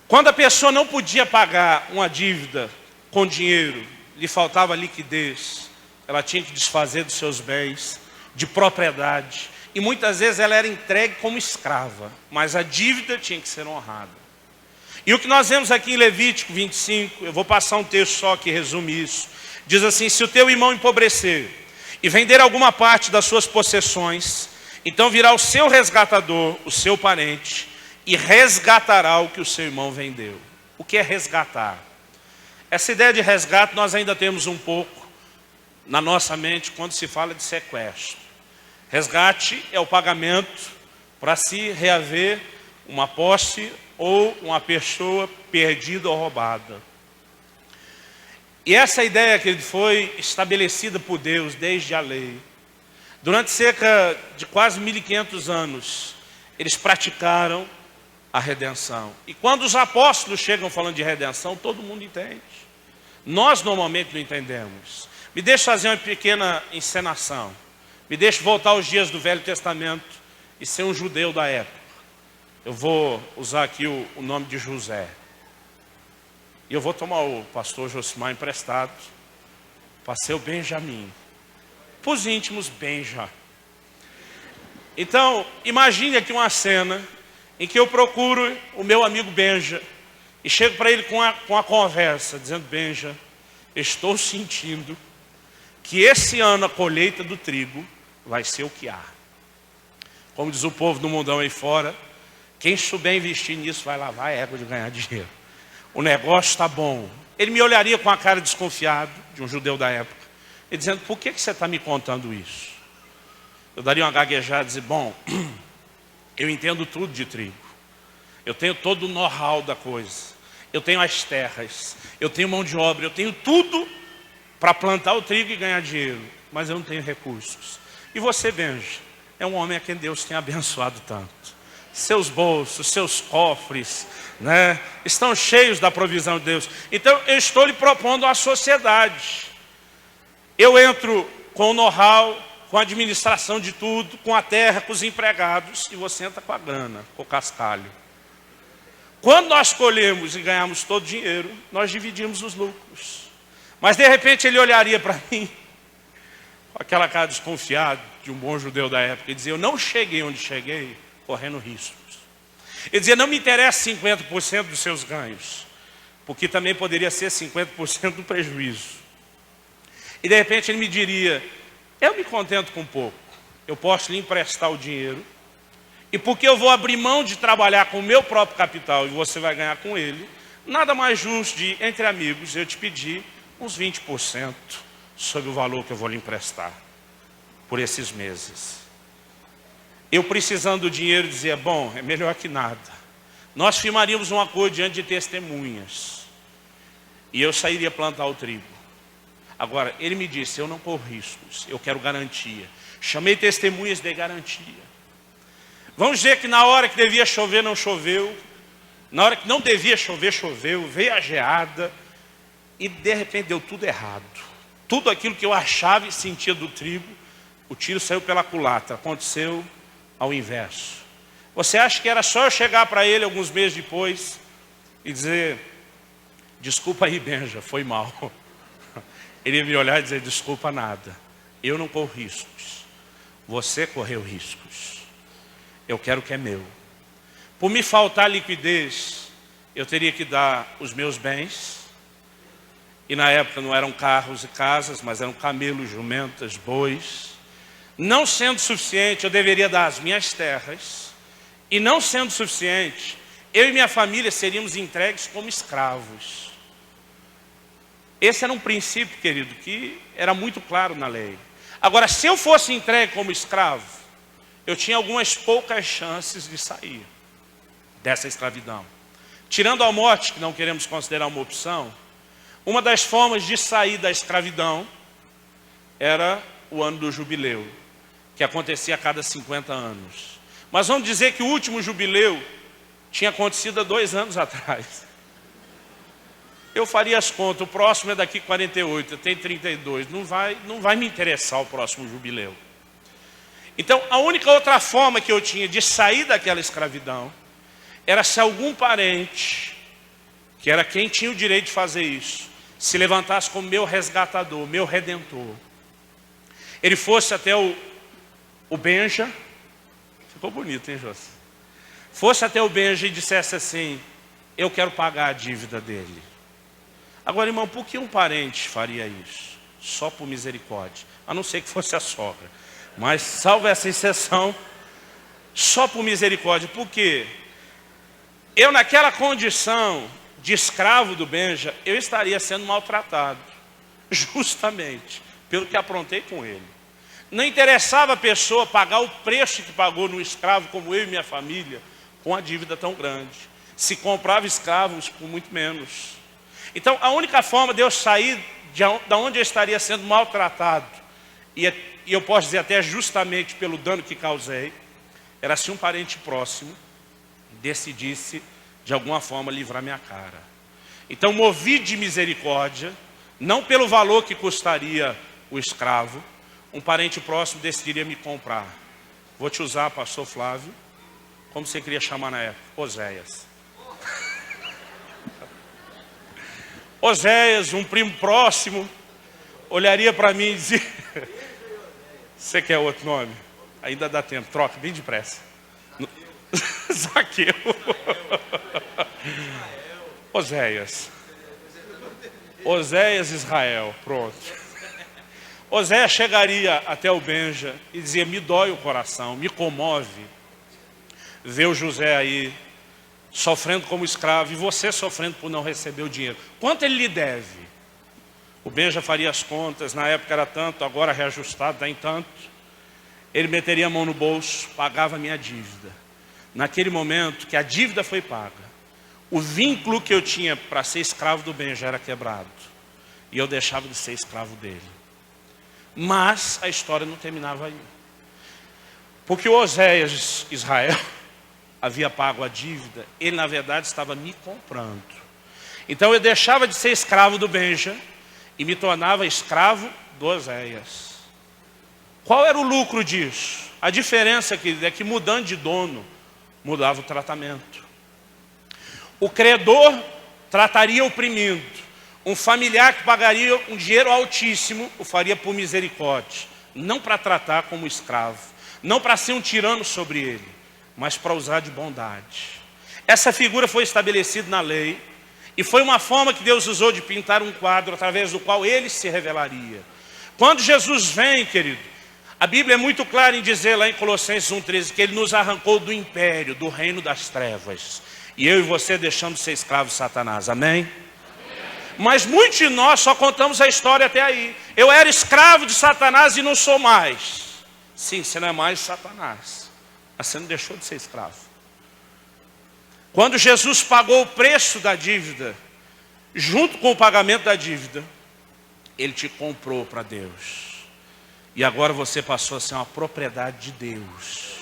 Quando a pessoa não podia pagar uma dívida com dinheiro, lhe faltava liquidez, ela tinha que desfazer dos seus bens, de propriedade. E muitas vezes ela era entregue como escrava, mas a dívida tinha que ser honrada. E o que nós vemos aqui em Levítico 25, eu vou passar um texto só que resume isso. Diz assim: se o teu irmão empobrecer e vender alguma parte das suas possessões, então virá o seu resgatador, o seu parente, e resgatará o que o seu irmão vendeu. O que é resgatar? Essa ideia de resgate nós ainda temos um pouco na nossa mente quando se fala de sequestro. Resgate é o pagamento para se reaver uma posse ou uma pessoa perdida ou roubada. E essa ideia que foi estabelecida por Deus desde a lei. Durante cerca de quase 1500 anos, eles praticaram a redenção. E quando os apóstolos chegam falando de redenção, todo mundo entende. Nós normalmente não entendemos. Me deixa fazer uma pequena encenação. Me deixe voltar aos dias do Velho Testamento e ser um judeu da época. Eu vou usar aqui o nome de José. E eu vou tomar o pastor Josimar emprestado para ser o Benjamim. Para os íntimos, Benja. Então, imagine aqui uma cena em que eu procuro o meu amigo Benja e chego para ele com a conversa, dizendo: Benja, estou sentindo que esse ano a colheita do trigo vai ser o que há. Como diz o povo do mundão aí fora, quem souber investir nisso vai lavar a égua de ganhar dinheiro. O negócio está bom. Ele me olharia com a cara desconfiado, de um judeu da época, e dizendo: por que você está me contando isso? Eu daria uma gaguejada e dizer: bom, eu entendo tudo de trigo. Eu tenho todo o know-how da coisa. Eu tenho as terras, eu tenho mão de obra, eu tenho tudo para plantar o trigo e ganhar dinheiro. Mas eu não tenho recursos. E você, Benja, é um homem a quem Deus tem abençoado tanto. Seus bolsos, seus cofres, né, estão cheios da provisão de Deus. Então eu estou lhe propondo uma sociedade. Eu entro com o know-how, com a administração de tudo, com a terra, com os empregados, e você entra com a grana, com o cascalho. Quando nós colhemos e ganhamos todo o dinheiro, nós dividimos os lucros. Mas de repente ele olharia para mim com aquela cara desconfiada de um bom judeu da época e dizia: eu não cheguei onde cheguei correndo riscos. Ele dizia, não me interessa 50% dos seus ganhos, porque também poderia ser 50% do prejuízo. E de repente ele me diria, eu me contento com pouco, eu posso lhe emprestar o dinheiro, e porque eu vou abrir mão de trabalhar com o meu próprio capital e você vai ganhar com ele, nada mais justo de, entre amigos, eu te pedir uns 20% sobre o valor que eu vou lhe emprestar por esses meses. Eu precisando do dinheiro dizia, bom, é melhor que nada. Nós firmaríamos um acordo diante de testemunhas. E eu sairia plantar o trigo. Agora, ele me disse, eu não corro riscos, eu quero garantia. Chamei testemunhas de garantia. Vamos dizer que na hora que devia chover, não choveu. Na hora que não devia chover, choveu. Veio a geada. E de repente deu tudo errado. Tudo aquilo que eu achava e sentia do trigo, o tiro saiu pela culatra. Aconteceu ao inverso. Você acha que era só eu chegar para ele alguns meses depois e dizer, desculpa aí, Benja, foi mal. Ele ia me olhar e dizer, desculpa nada. Eu não corro riscos. Você correu riscos. Eu quero o que é meu. Por me faltar liquidez, eu teria que dar os meus bens. E na época não eram carros e casas, mas eram camelos, jumentas, bois. Não sendo suficiente, eu deveria dar as minhas terras. E não sendo suficiente, eu e minha família seríamos entregues como escravos. Esse era um princípio, querido, que era muito claro na lei. Agora, se eu fosse entregue como escravo, eu tinha algumas poucas chances de sair dessa escravidão. Tirando a morte, que não queremos considerar uma opção, uma das formas de sair da escravidão era o ano do jubileu, que acontecia a cada 50 anos. Mas vamos dizer que o último jubileu tinha acontecido há 2 anos atrás. Eu faria as contas, o próximo é daqui 48, eu tenho 32, não vai me interessar o próximo jubileu. Então, a única outra forma que eu tinha de sair daquela escravidão era se algum parente, que era quem tinha o direito de fazer isso, se levantasse como meu resgatador, meu redentor. Ele fosse até o Benja, ficou bonito, hein, José? Fosse até o Benja e dissesse assim, eu quero pagar a dívida dele. Agora, irmão, por que um parente faria isso? Só por misericórdia, a não ser que fosse a sogra. Mas, salvo essa exceção, só por misericórdia. Por quê? Eu, naquela condição de escravo do Benja, eu estaria sendo maltratado. Justamente pelo que aprontei com ele. Não interessava a pessoa pagar o preço que pagou no escravo, como eu e minha família, com a dívida tão grande. Se comprava escravos por muito menos. Então, a única forma de eu sair de onde eu estaria sendo maltratado, e eu posso dizer até justamente pelo dano que causei, era se um parente próximo decidisse de alguma forma livrar minha cara. Então, movido de misericórdia, não pelo valor que custaria o escravo, um parente próximo decidiria me comprar. Vou te usar, pastor Flávio, como você queria chamar na época? Oséias. Oséias, um primo próximo, olharia para mim e dizia, você quer outro nome? Ainda dá tempo, troca bem depressa. Zaqueu. Oséias. Oséias Israel, pronto. Oséias chegaria até o Benja e dizia, me dói o coração, me comove ver o José aí sofrendo como escravo e você sofrendo por não receber o dinheiro. Quanto ele lhe deve? O Benja faria as contas, na época era tanto, agora reajustado, está em tanto. Ele meteria a mão no bolso, pagava a minha dívida. Naquele momento que a dívida foi paga, o vínculo que eu tinha para ser escravo do Benja era quebrado. E eu deixava de ser escravo dele. Mas a história não terminava aí. Porque o Oséias Israel havia pago a dívida, ele na verdade estava me comprando. Então eu deixava de ser escravo do Benja e me tornava escravo do Oséias. Qual era o lucro disso? A diferença é que mudando de dono, mudava o tratamento. O credor trataria oprimindo. Um familiar que pagaria um dinheiro altíssimo, o faria por misericórdia. Não para tratar como escravo. Não para ser um tirano sobre ele. mas para usar de bondade. Essa figura foi estabelecida na lei e foi uma forma que Deus usou de pintar um quadro através do qual ele se revelaria. Quando Jesus vem, querido, a Bíblia é muito clara em dizer lá em Colossenses 1,13 que ele nos arrancou do império, do reino das trevas. E eu e você deixamos de ser escravos de Satanás, amém? Mas muitos de nós só contamos a história até aí. Eu era escravo de Satanás e não sou mais. Sim, você não é mais Satanás, mas você não deixou de ser escravo. Quando Jesus pagou o preço da dívida, junto com o pagamento da dívida, ele te comprou para Deus. E agora você passou a ser uma propriedade de Deus.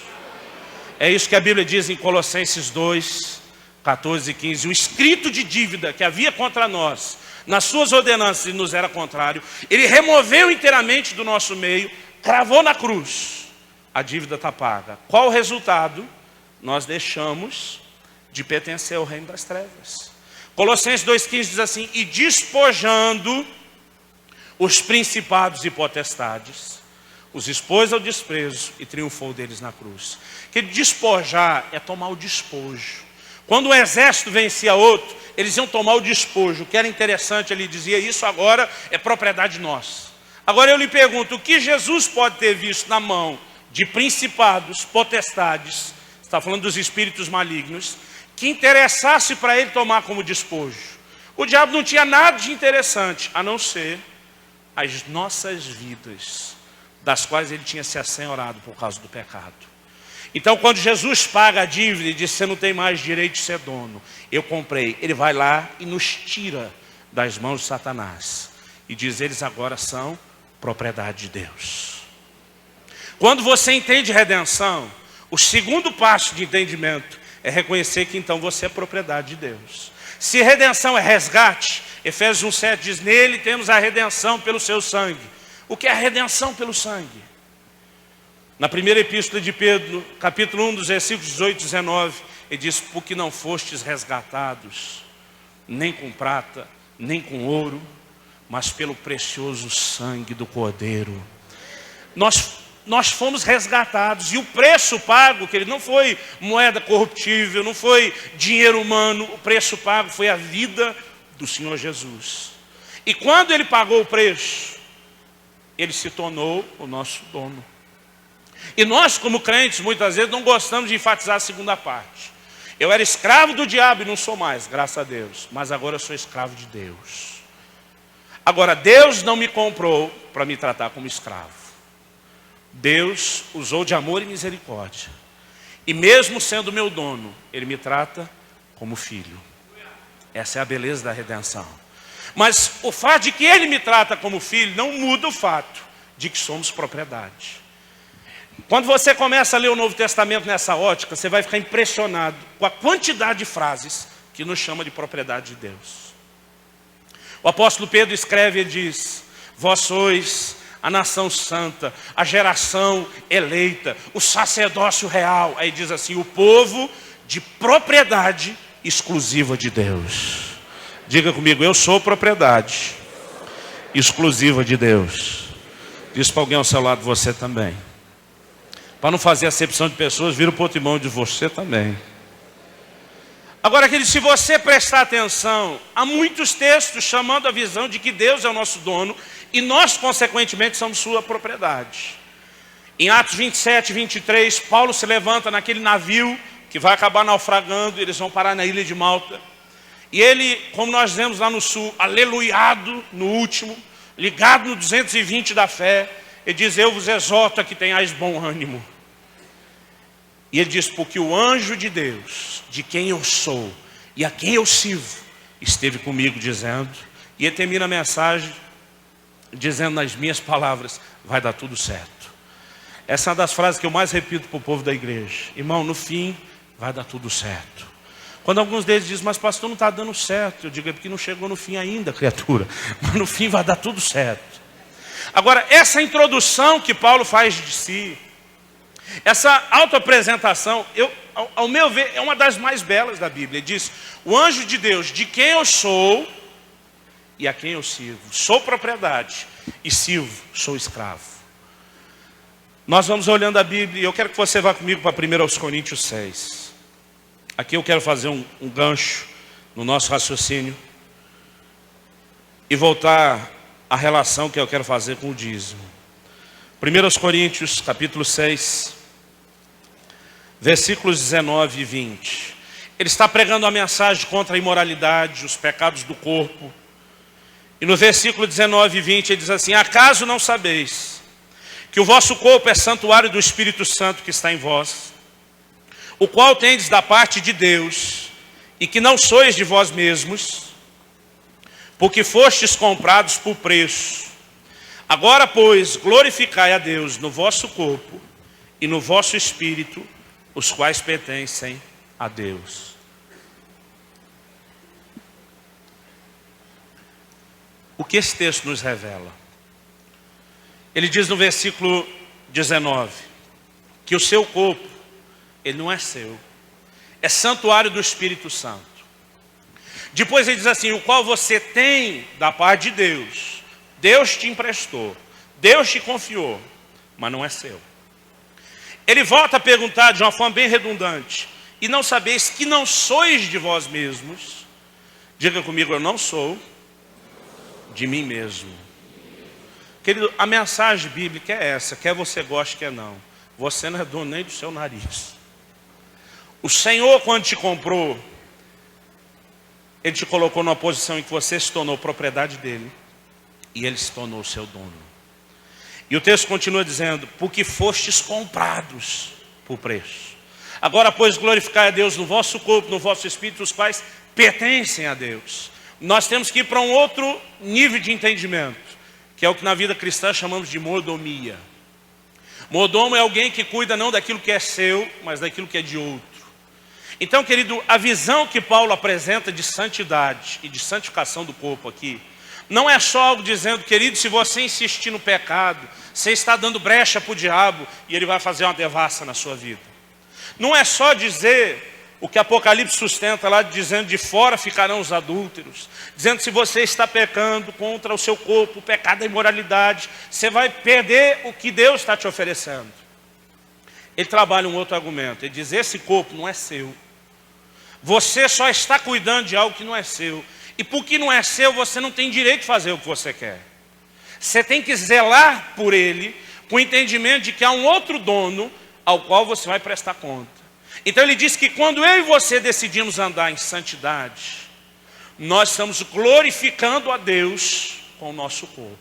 É isso que a Bíblia diz em Colossenses 2, 14 e 15. O escrito de dívida que havia contra nós, nas suas ordenanças e nos era contrário, ele removeu inteiramente do nosso meio, cravou na cruz. A dívida está paga. Qual o resultado? Nós deixamos de pertencer ao reino das trevas. Colossenses 2,15 diz assim: e despojando os principados e potestades, os expôs ao desprezo e triunfou deles na cruz. Que despojar é tomar o despojo. Quando um exército vencia outro, eles iam tomar o despojo. O que era interessante, ele dizia: isso agora é propriedade nossa. Agora eu lhe pergunto, o que Jesus pode ter visto na mão de principados, potestades, está falando dos espíritos malignos, que interessasse para ele tomar como despojo? O diabo não tinha nada de interessante, a não ser as nossas vidas, das quais ele tinha se assenhorado por causa do pecado. Então quando Jesus paga a dívida e diz: você não tem mais direito de ser dono, eu comprei, ele vai lá e nos tira das mãos de Satanás e diz: eles agora são propriedade de Deus. Quando você entende redenção, o segundo passo de entendimento é reconhecer que então você é propriedade de Deus. Se redenção é resgate, Efésios 1,7 diz: nele temos a redenção pelo seu sangue. O que é a redenção pelo sangue? Na primeira epístola de Pedro, capítulo 1, dos versículos 18 e 19, ele diz: porque não fostes resgatados, nem com prata, nem com ouro, mas pelo precioso sangue do Cordeiro. Nós fomos resgatados, e o preço pago, que ele não foi moeda corruptível, não foi dinheiro humano, o preço pago foi a vida do Senhor Jesus. E quando ele pagou o preço, ele se tornou o nosso dono. E nós, como crentes, muitas vezes não gostamos de enfatizar a segunda parte. Eu era escravo do diabo e não sou mais, graças a Deus, mas agora eu sou escravo de Deus. Agora, Deus não me comprou para me tratar como escravo. Deus usou de amor e misericórdia. E mesmo sendo meu dono, ele me trata como filho. Essa é a beleza da redenção. Mas o fato de que ele me trata como filho não muda o fato de que somos propriedade. Quando você começa a ler o Novo Testamento nessa ótica, você vai ficar impressionado com a quantidade de frases que nos chama de propriedade de Deus. O apóstolo Pedro escreve e diz: vós sois a nação santa, a geração eleita, o sacerdócio real. Aí diz assim: o povo de propriedade exclusiva de Deus. Diga comigo: eu sou propriedade exclusiva de Deus. Diz para alguém ao seu lado: você também. Para não fazer acepção de pessoas, vira para o outro irmão de você também. Agora, querido, se você prestar atenção, há muitos textos chamando a visão de que Deus é o nosso dono e nós, consequentemente, somos sua propriedade. Em Atos 27, 23, Paulo se levanta naquele navio que vai acabar naufragando, eles vão parar na ilha de Malta. E ele, como nós vemos lá no sul, aleluiado no último, ligado no 220 da fé, ele diz: eu vos exorto a que tenhais bom ânimo. E ele diz: porque o anjo de Deus, de quem eu sou e a quem eu sirvo, esteve comigo dizendo. E ele termina a mensagem dizendo nas minhas palavras: vai dar tudo certo. Essa é uma das frases que eu mais repito para o povo da igreja. Irmão, no fim vai dar tudo certo. Quando alguns deles dizem: mas pastor, não está dando certo, eu digo: é porque não chegou no fim ainda, criatura. Mas no fim vai dar tudo certo. Agora, essa introdução que Paulo faz de si, essa autoapresentação, ao meu ver, é uma das mais belas da Bíblia. Ele diz: o anjo de Deus, de quem eu sou e a quem eu sirvo. Sou propriedade e sirvo, sou escravo. Nós vamos olhando a Bíblia e eu quero que você vá comigo para 1 Coríntios 6. Aqui eu quero fazer um gancho no nosso raciocínio e voltar à relação que eu quero fazer com o dízimo. 1 Coríntios, capítulo 6, versículos 19 e 20. Ele está pregando a mensagem contra a imoralidade, os pecados do corpo. E no versículo 19 e 20 ele diz assim: acaso não sabeis que o vosso corpo é santuário do Espírito Santo que está em vós, o qual tendes da parte de Deus, e que não sois de vós mesmos, porque fostes comprados por preço. Agora, pois, glorificai a Deus no vosso corpo e no vosso espírito, os quais pertencem a Deus. O que esse texto nos revela? Ele diz no versículo 19 que o seu corpo, ele não é seu, é santuário do Espírito Santo. Depois ele diz assim: o qual você tem da parte de Deus. Deus te emprestou, Deus te confiou, mas não é seu. Ele volta a perguntar de uma forma bem redundante: e não sabeis que não sois de vós mesmos? Diga comigo: eu não sou de mim mesmo. Querido, a mensagem bíblica é essa: quer você goste, quer não, você não é dono nem do seu nariz. O Senhor, quando te comprou, Ele te colocou numa posição em que você se tornou propriedade dEle, e Ele se tornou seu dono. E o texto continua dizendo: porque fostes comprados por preço. Agora, pois, glorificai a Deus no vosso corpo, no vosso espírito, os quais pertencem a Deus. Nós temos que ir para um outro nível de entendimento, que é o que na vida cristã chamamos de mordomia. Mordomo é alguém que cuida não daquilo que é seu, mas daquilo que é de outro. Então, querido, a visão que Paulo apresenta de santidade e de santificação do corpo aqui, não é só algo dizendo: querido, se você insistir no pecado, você está dando brecha para o diabo e ele vai fazer uma devassa na sua vida. Não é só dizer o que Apocalipse sustenta lá, dizendo: de fora ficarão os adúlteros, dizendo: se você está pecando contra o seu corpo, o pecado da imoralidade, você vai perder o que Deus está te oferecendo. Ele trabalha um outro argumento. Ele diz: esse corpo não é seu, você só está cuidando de algo que não é seu, e porque não é seu, você não tem direito de fazer o que você quer. Você tem que zelar por ele, com o entendimento de que há um outro dono ao qual você vai prestar conta. Então ele diz que quando eu e você decidimos andar em santidade, nós estamos glorificando a Deus com o nosso corpo.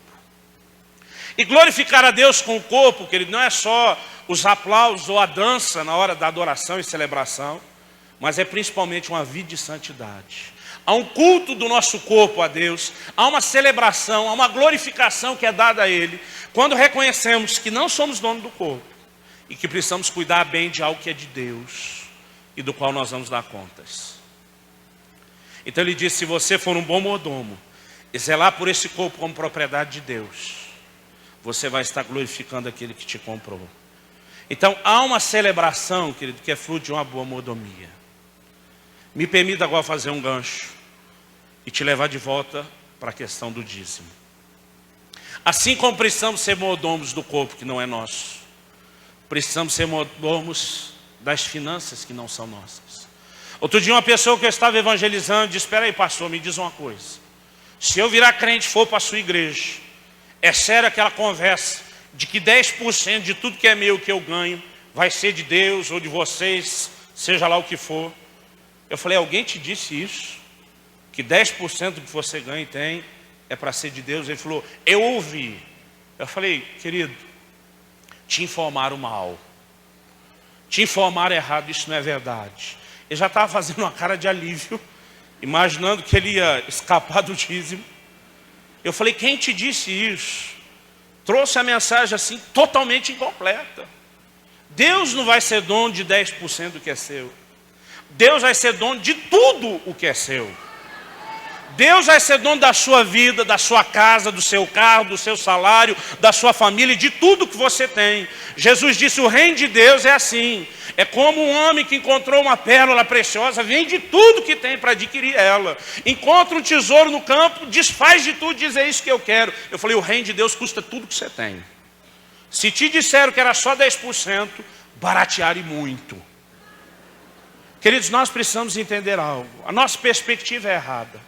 E glorificar a Deus com o corpo, querido, não é só os aplausos ou a dança na hora da adoração e celebração, mas é principalmente uma vida de santidade. Há um culto do nosso corpo a Deus, há uma celebração, há uma glorificação que é dada a Ele, quando reconhecemos que não somos dono do corpo e que precisamos cuidar bem de algo que é de Deus e do qual nós vamos dar contas. Então ele diz: se você for um bom mordomo e zelar por esse corpo como propriedade de Deus, você vai estar glorificando aquele que te comprou. Então há uma celebração, querido, que é fruto de uma boa mordomia. Me permita agora fazer um gancho e te levar de volta para a questão do dízimo. Assim como precisamos ser mordomos do corpo que não é nosso, precisamos ser mordomos das finanças que não são nossas. Outro dia uma pessoa que eu estava evangelizando disse: espera aí, pastor, me diz uma coisa. Se eu virar crente e for para a sua igreja, é sério aquela conversa de que 10% de tudo que é meu, que eu ganho, vai ser de Deus ou de vocês, seja lá o que for? Eu falei: alguém te disse isso? Que 10% do que você ganha e tem é para ser de Deus? Ele falou: eu ouvi. Eu falei: querido, te informaram mal, te informaram errado, isso não é verdade. Ele já estava fazendo uma cara de alívio, imaginando que ele ia escapar do dízimo. Eu falei: quem te disse isso? Trouxe a mensagem assim totalmente incompleta. Deus não vai ser dono de 10% do que é seu. Deus vai ser dono de tudo o que é seu. Deus vai ser dono da sua vida, da sua casa, do seu carro, do seu salário, da sua família, de tudo que você tem. Jesus disse: o reino de Deus é assim. É como um homem que encontrou uma pérola preciosa, vende tudo que tem para adquirir ela. Encontra um tesouro no campo, desfaz de tudo, diz: é isso que eu quero. Eu falei: o reino de Deus custa tudo que você tem. Se te disseram que era só 10%, baratearam e muito. Queridos, nós precisamos entender algo. A nossa perspectiva é errada.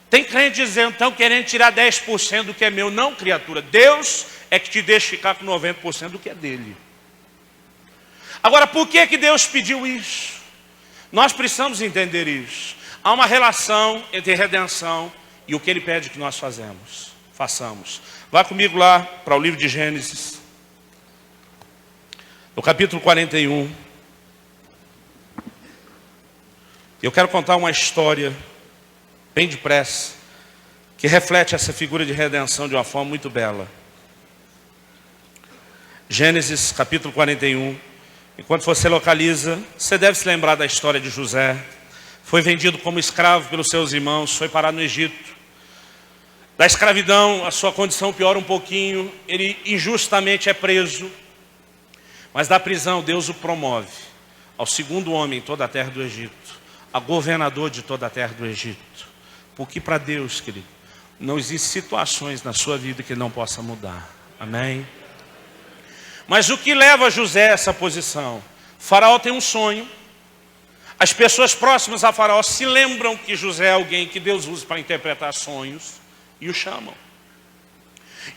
Tem crente dizendo, então, querendo tirar 10% do que é meu. Não, criatura. Deus é que te deixa ficar com 90% do que é dele. Agora, por que Deus pediu isso? Nós precisamos entender isso. Há uma relação entre redenção e o que Ele pede que nós façamos. Vá comigo lá para o livro de Gênesis, no capítulo 41. Eu quero contar uma história, bem depressa, que reflete essa figura de redenção de uma forma muito bela. Gênesis capítulo 41. Enquanto você localiza, você deve se lembrar da história de José. Foi vendido como escravo pelos seus irmãos, foi parar no Egito. Da escravidão, a sua condição piora um pouquinho, ele injustamente é preso. Mas da prisão, Deus o promove ao segundo homem em toda a terra do Egito, a governador de toda a terra do Egito. Porque para Deus, querido, não existem situações na sua vida que Ele não possa mudar. Amém? Mas o que leva José a essa posição? Faraó tem um sonho. As pessoas próximas a Faraó se lembram que José é alguém que Deus usa para interpretar sonhos e o chamam.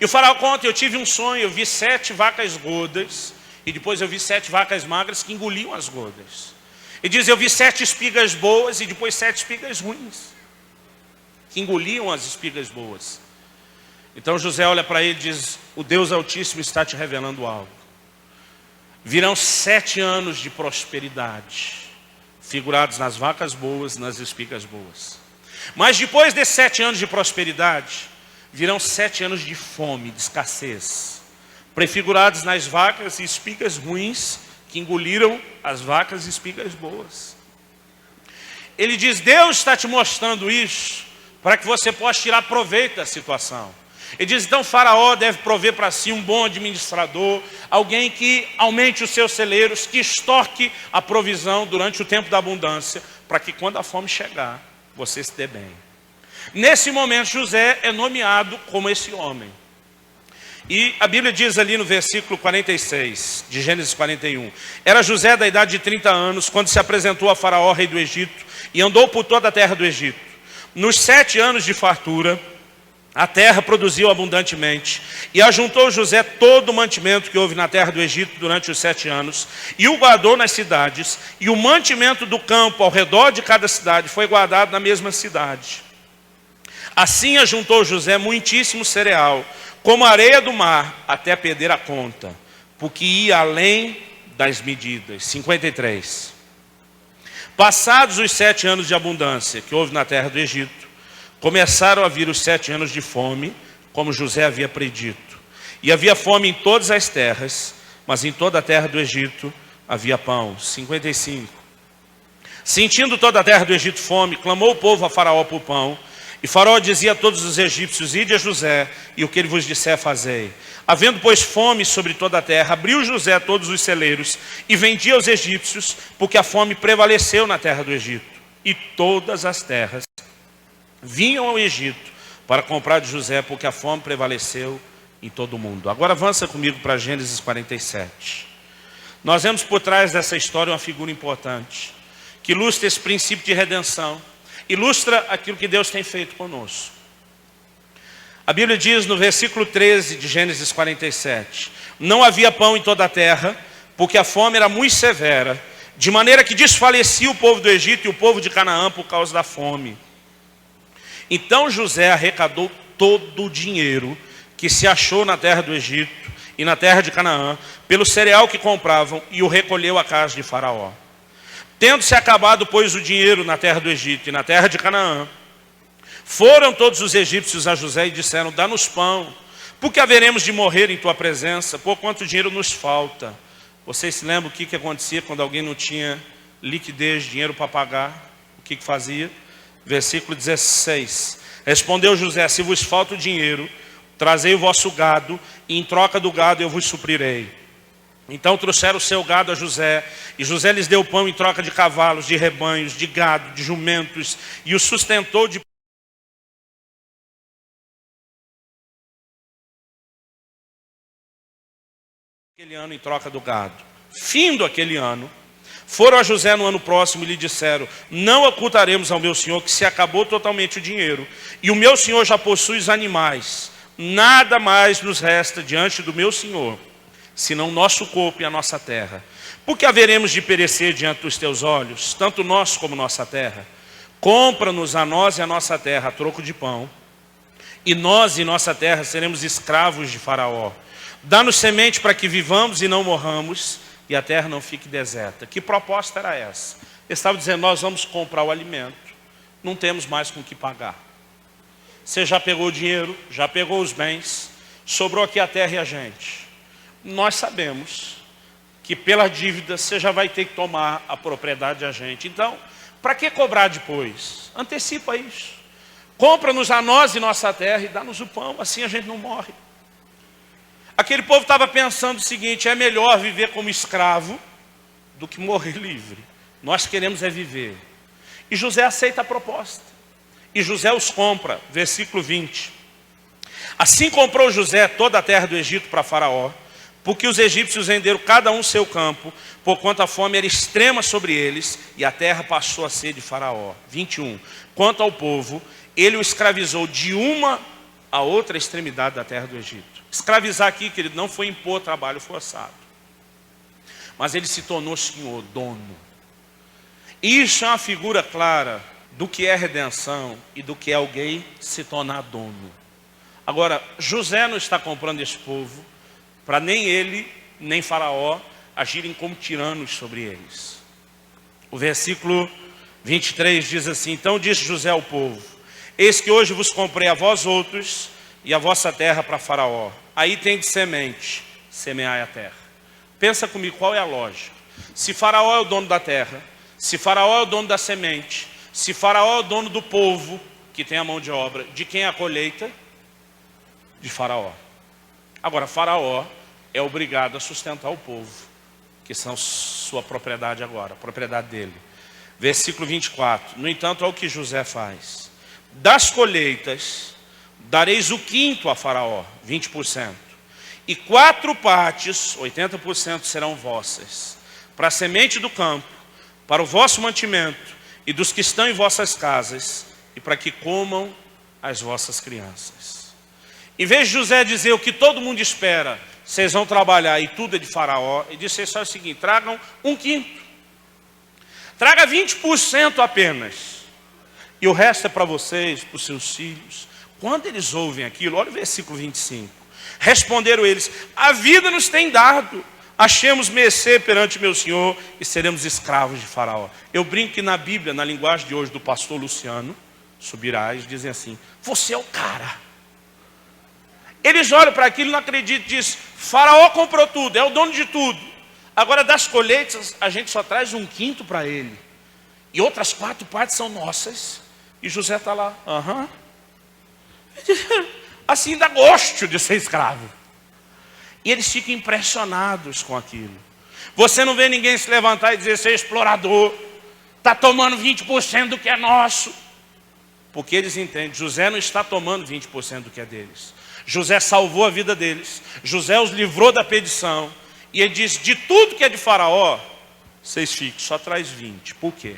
E o Faraó conta, eu tive um sonho, eu vi 7 vacas gordas e depois eu vi 7 vacas magras que engoliam as gordas. E diz, eu vi 7 espigas boas e depois 7 espigas ruins, que engoliam as espigas boas. Então José olha para ele e diz, o Deus Altíssimo está te revelando algo. Virão 7 anos de prosperidade, figurados nas vacas boas, nas espigas boas. Mas depois desses 7 anos de prosperidade, virão 7 anos de fome, de escassez, prefigurados nas vacas e espigas ruins, que engoliram as vacas e espigas boas. Ele diz, Deus está te mostrando isso, para que você possa tirar proveito da situação. Ele diz, então Faraó deve prover para si um bom administrador, alguém que aumente os seus celeiros, que estoque a provisão durante o tempo da abundância, para que quando a fome chegar, você se dê bem. Nesse momento, José é nomeado como esse homem. E a Bíblia diz ali no versículo 46, de Gênesis 41, era José da idade de 30 anos, quando se apresentou a Faraó, rei do Egito, e andou por toda a terra do Egito. Nos 7 anos de fartura, a terra produziu abundantemente, e ajuntou José todo o mantimento que houve na terra do Egito durante os 7 anos, e o guardou nas cidades, e o mantimento do campo ao redor de cada cidade foi guardado na mesma cidade. Assim ajuntou José muitíssimo cereal, como a areia do mar, até perder a conta, porque ia além das medidas. 53. Passados os 7 anos de abundância que houve na terra do Egito, começaram a vir os 7 anos de fome, como José havia predito. E havia fome em todas as terras, mas em toda a terra do Egito havia pão. 55. Sentindo toda a terra do Egito fome, clamou o povo a Faraó por pão. E Faraó dizia a todos os egípcios, ide a José, e o que ele vos disser fazei. Havendo, pois, fome sobre toda a terra, abriu José todos os celeiros e vendia aos egípcios, porque a fome prevaleceu na terra do Egito. E todas as terras vinham ao Egito para comprar de José, porque a fome prevaleceu em todo o mundo. Agora avança comigo para Gênesis 47. Nós vemos por trás dessa história uma figura importante, que ilustra esse princípio de redenção, ilustra aquilo que Deus tem feito conosco. A Bíblia diz no versículo 13 de Gênesis 47, não havia pão em toda a terra, porque a fome era muito severa, de maneira que desfalecia o povo do Egito e o povo de Canaã por causa da fome. Então José arrecadou todo o dinheiro que se achou na terra do Egito e na terra de Canaã, pelo cereal que compravam, e o recolheu à casa de Faraó. Tendo-se acabado, pois, o dinheiro na terra do Egito e na terra de Canaã, foram todos os egípcios a José e disseram, dá-nos pão, porque haveremos de morrer em tua presença, por quanto dinheiro nos falta. Vocês se lembram o que acontecia quando alguém não tinha liquidez, dinheiro para pagar? O que fazia? Versículo 16. Respondeu José, se vos falta o dinheiro, trazei o vosso gado, e em troca do gado eu vos suprirei. Então trouxeram o seu gado a José, e José lhes deu pão em troca de cavalos, de rebanhos, de gado, de jumentos, e os sustentou de aquele ano em troca do gado. Findo aquele ano, foram a José no ano próximo e lhe disseram: não ocultaremos ao meu senhor que se acabou totalmente o dinheiro, e o meu senhor já possui os animais. Nada mais nos resta diante do meu senhor, senão nosso corpo e a nossa terra. Porque haveremos de perecer diante dos teus olhos, tanto nós como nossa terra? Compra-nos a nós e a nossa terra a troco de pão, e nós e nossa terra seremos escravos de Faraó. Dá-nos semente para que vivamos e não morramos, e a terra não fique deserta. Que proposta era essa? Ele estava dizendo: nós vamos comprar o alimento, não temos mais com o que pagar. Você já pegou o dinheiro, já pegou os bens, sobrou aqui a terra e a gente. Nós sabemos que pela dívida você já vai ter que tomar a propriedade da gente. Então, para que cobrar depois? Antecipa isso. Compra-nos a nós e nossa terra e dá-nos o pão, assim a gente não morre. Aquele povo estava pensando o seguinte: é melhor viver como escravo do que morrer livre. Nós queremos é viver. E José aceita a proposta. E José os compra, versículo 20. Assim comprou José toda a terra do Egito para Faraó, porque os egípcios venderam cada um seu campo, porquanto a fome era extrema sobre eles, e a terra passou a ser de Faraó. 21. Quanto ao povo, ele o escravizou de uma a outra extremidade da terra do Egito. Escravizar aqui, querido, não foi impor trabalho forçado, mas ele se tornou senhor, dono. Isso é uma figura clara do que é redenção e do que é alguém se tornar dono. Agora, José não está comprando esse povo para nem ele, nem Faraó agirem como tiranos sobre eles. O versículo 23 diz assim: então disse José ao povo: eis que hoje vos comprei a vós outros e a vossa terra para Faraó. Aí tem de semente, semeai a terra. Pensa comigo, qual é a lógica? Se Faraó é o dono da terra, se Faraó é o dono da semente, se Faraó é o dono do povo, que tem a mão de obra, de quem é a colheita? De Faraó. Agora, Faraó é obrigado a sustentar o povo, que são sua propriedade agora, a propriedade dele. Versículo 24. No entanto, é o que José faz: das colheitas dareis o quinto a Faraó, 20%. E 4 partes, 80%, serão vossas, para a semente do campo, para o vosso mantimento, e dos que estão em vossas casas, e para que comam as vossas crianças. Em vez de José dizer o que todo mundo espera, vocês vão trabalhar e tudo é de Faraó, ele disse só o seguinte: tragam 1/5. Traga 20% apenas. E o resto é para vocês, para os seus filhos. Quando eles ouvem aquilo, olha o versículo 25. Responderam eles: a vida nos tem dado, achemos mercê perante meu senhor e seremos escravos de Faraó. Eu brinco que na Bíblia, na linguagem de hoje do pastor Luciano Subirás, dizem assim: você é o cara. Eles olham para aquilo e não acreditam, diz: Faraó comprou tudo, é o dono de tudo. Agora das colheitas a gente só traz 1/5 para ele, e outras 4 partes são nossas. E José está lá: assim dá gosto de ser escravo. E eles ficam impressionados com aquilo. Você não vê ninguém se levantar e dizer: você é explorador, está tomando 20% do que é nosso. Porque eles entendem, José não está tomando 20% do que é deles. José salvou a vida deles, José os livrou da perdição. E ele diz: de tudo que é de Faraó, vocês fiquem, só traz 20. Por quê?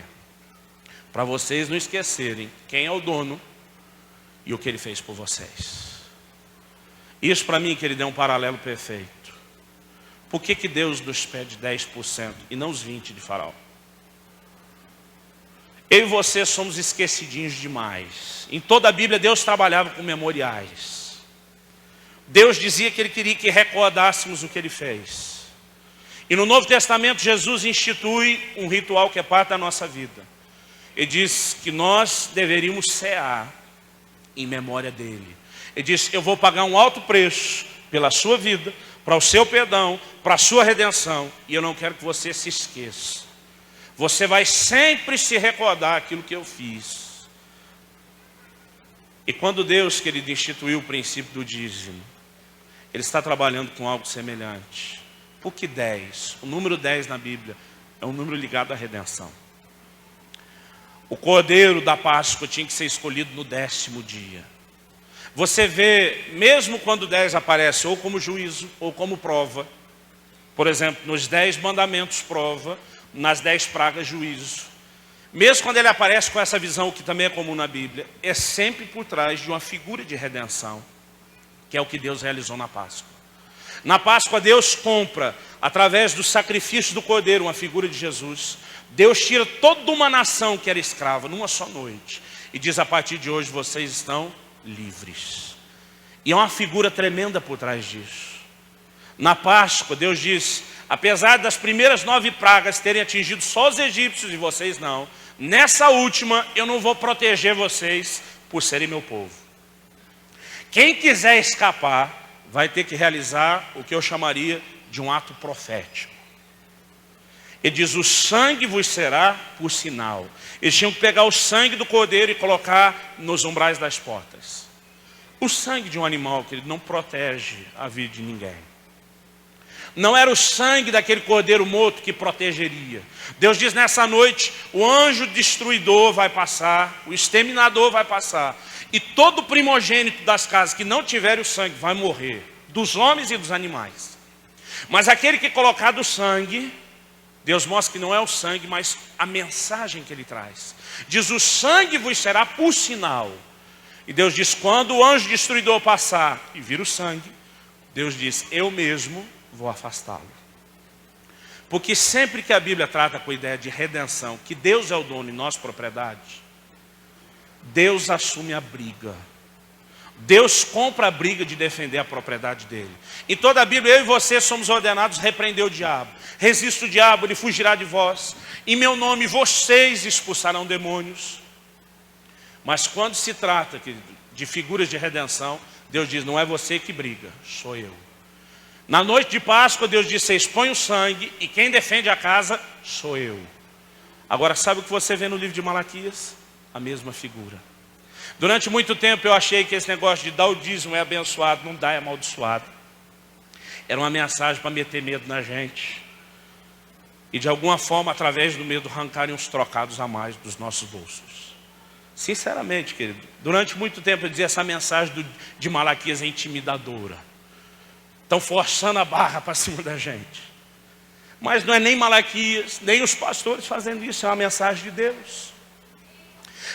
Para vocês não esquecerem quem é o dono e o que ele fez por vocês. Isso para mim, querido, é um paralelo perfeito. Por que Deus nos pede 10% e não os 20% de Faraó? Eu e você somos esquecidinhos demais. Em toda a Bíblia Deus trabalhava com memoriais. Deus dizia que Ele queria que recordássemos o que Ele fez. E no Novo Testamento Jesus institui um ritual que é parte da nossa vida. Ele diz que nós deveríamos cear em memória dEle. Ele diz: eu vou pagar um alto preço pela sua vida, para o seu perdão, para a sua redenção, e eu não quero que você se esqueça. Você vai sempre se recordar aquilo que eu fiz. E quando Deus, querido, instituiu o princípio do dízimo, Ele está trabalhando com algo semelhante. Por que 10? O número 10 na Bíblia é um número ligado à redenção. O cordeiro da Páscoa tinha que ser escolhido no 10º dia. Você vê, mesmo quando 10 aparece ou como juízo ou como prova, Por exemplo, nos 10 mandamentos prova, nas 10 pragas juízo. Mesmo quando ele aparece com essa visão, que também é comum na Bíblia, é sempre por trás de uma figura de redenção, que é o que Deus realizou na Páscoa. Na Páscoa, Deus compra, através do sacrifício do Cordeiro, uma figura de Jesus. Deus tira toda uma nação que era escrava numa só noite. E diz, a partir de hoje vocês estão livres. E é uma figura tremenda por trás disso. Na Páscoa, Deus diz, apesar das primeiras 9 pragas terem atingido só os egípcios e vocês não, nessa última eu não vou proteger vocês por serem meu povo. Quem quiser escapar vai ter que realizar o que eu chamaria de um ato profético. Ele diz, o sangue vos será por sinal. Eles tinham que pegar o sangue do cordeiro e colocar nos umbrais das portas. O sangue de um animal, que ele não protege a vida de ninguém. Não era o sangue daquele cordeiro morto que protegeria. Deus diz, nessa noite, o anjo destruidor vai passar, o exterminador vai passar. E todo primogênito das casas que não tiver o sangue vai morrer, dos homens e dos animais. Mas aquele que colocar do sangue, Deus mostra que não é o sangue, mas a mensagem que ele traz. Diz, o sangue vos será por sinal. E Deus diz, quando o anjo destruidor passar e vir o sangue, Deus diz, eu mesmo vou afastá-lo. Porque sempre que a Bíblia trata com a ideia de redenção, que Deus é o dono e nós propriedade, Deus assume a briga. Deus compra a briga de defender a propriedade dele. Em toda a Bíblia, eu e você somos ordenados a repreender o diabo. Resista o diabo, ele fugirá de vós. Em meu nome, vocês expulsarão demônios. Mas quando se trata de figuras de redenção, Deus diz, não é você que briga, sou eu. Na noite de Páscoa, Deus diz, você expõe o sangue e quem defende a casa, sou eu. Agora, sabe o que você vê no livro de Malaquias? A mesma figura. Durante muito tempo eu achei que esse negócio de dar o dízimo é abençoado, não dá, é amaldiçoado. Era uma mensagem para meter medo na gente. E de alguma forma, através do medo, arrancarem uns trocados a mais dos nossos bolsos. Sinceramente, querido, durante muito tempo eu dizia, essa mensagem de Malaquias é intimidadora. Estão forçando a barra para cima da gente. Mas não é nem Malaquias, nem os pastores fazendo isso, é uma mensagem de Deus.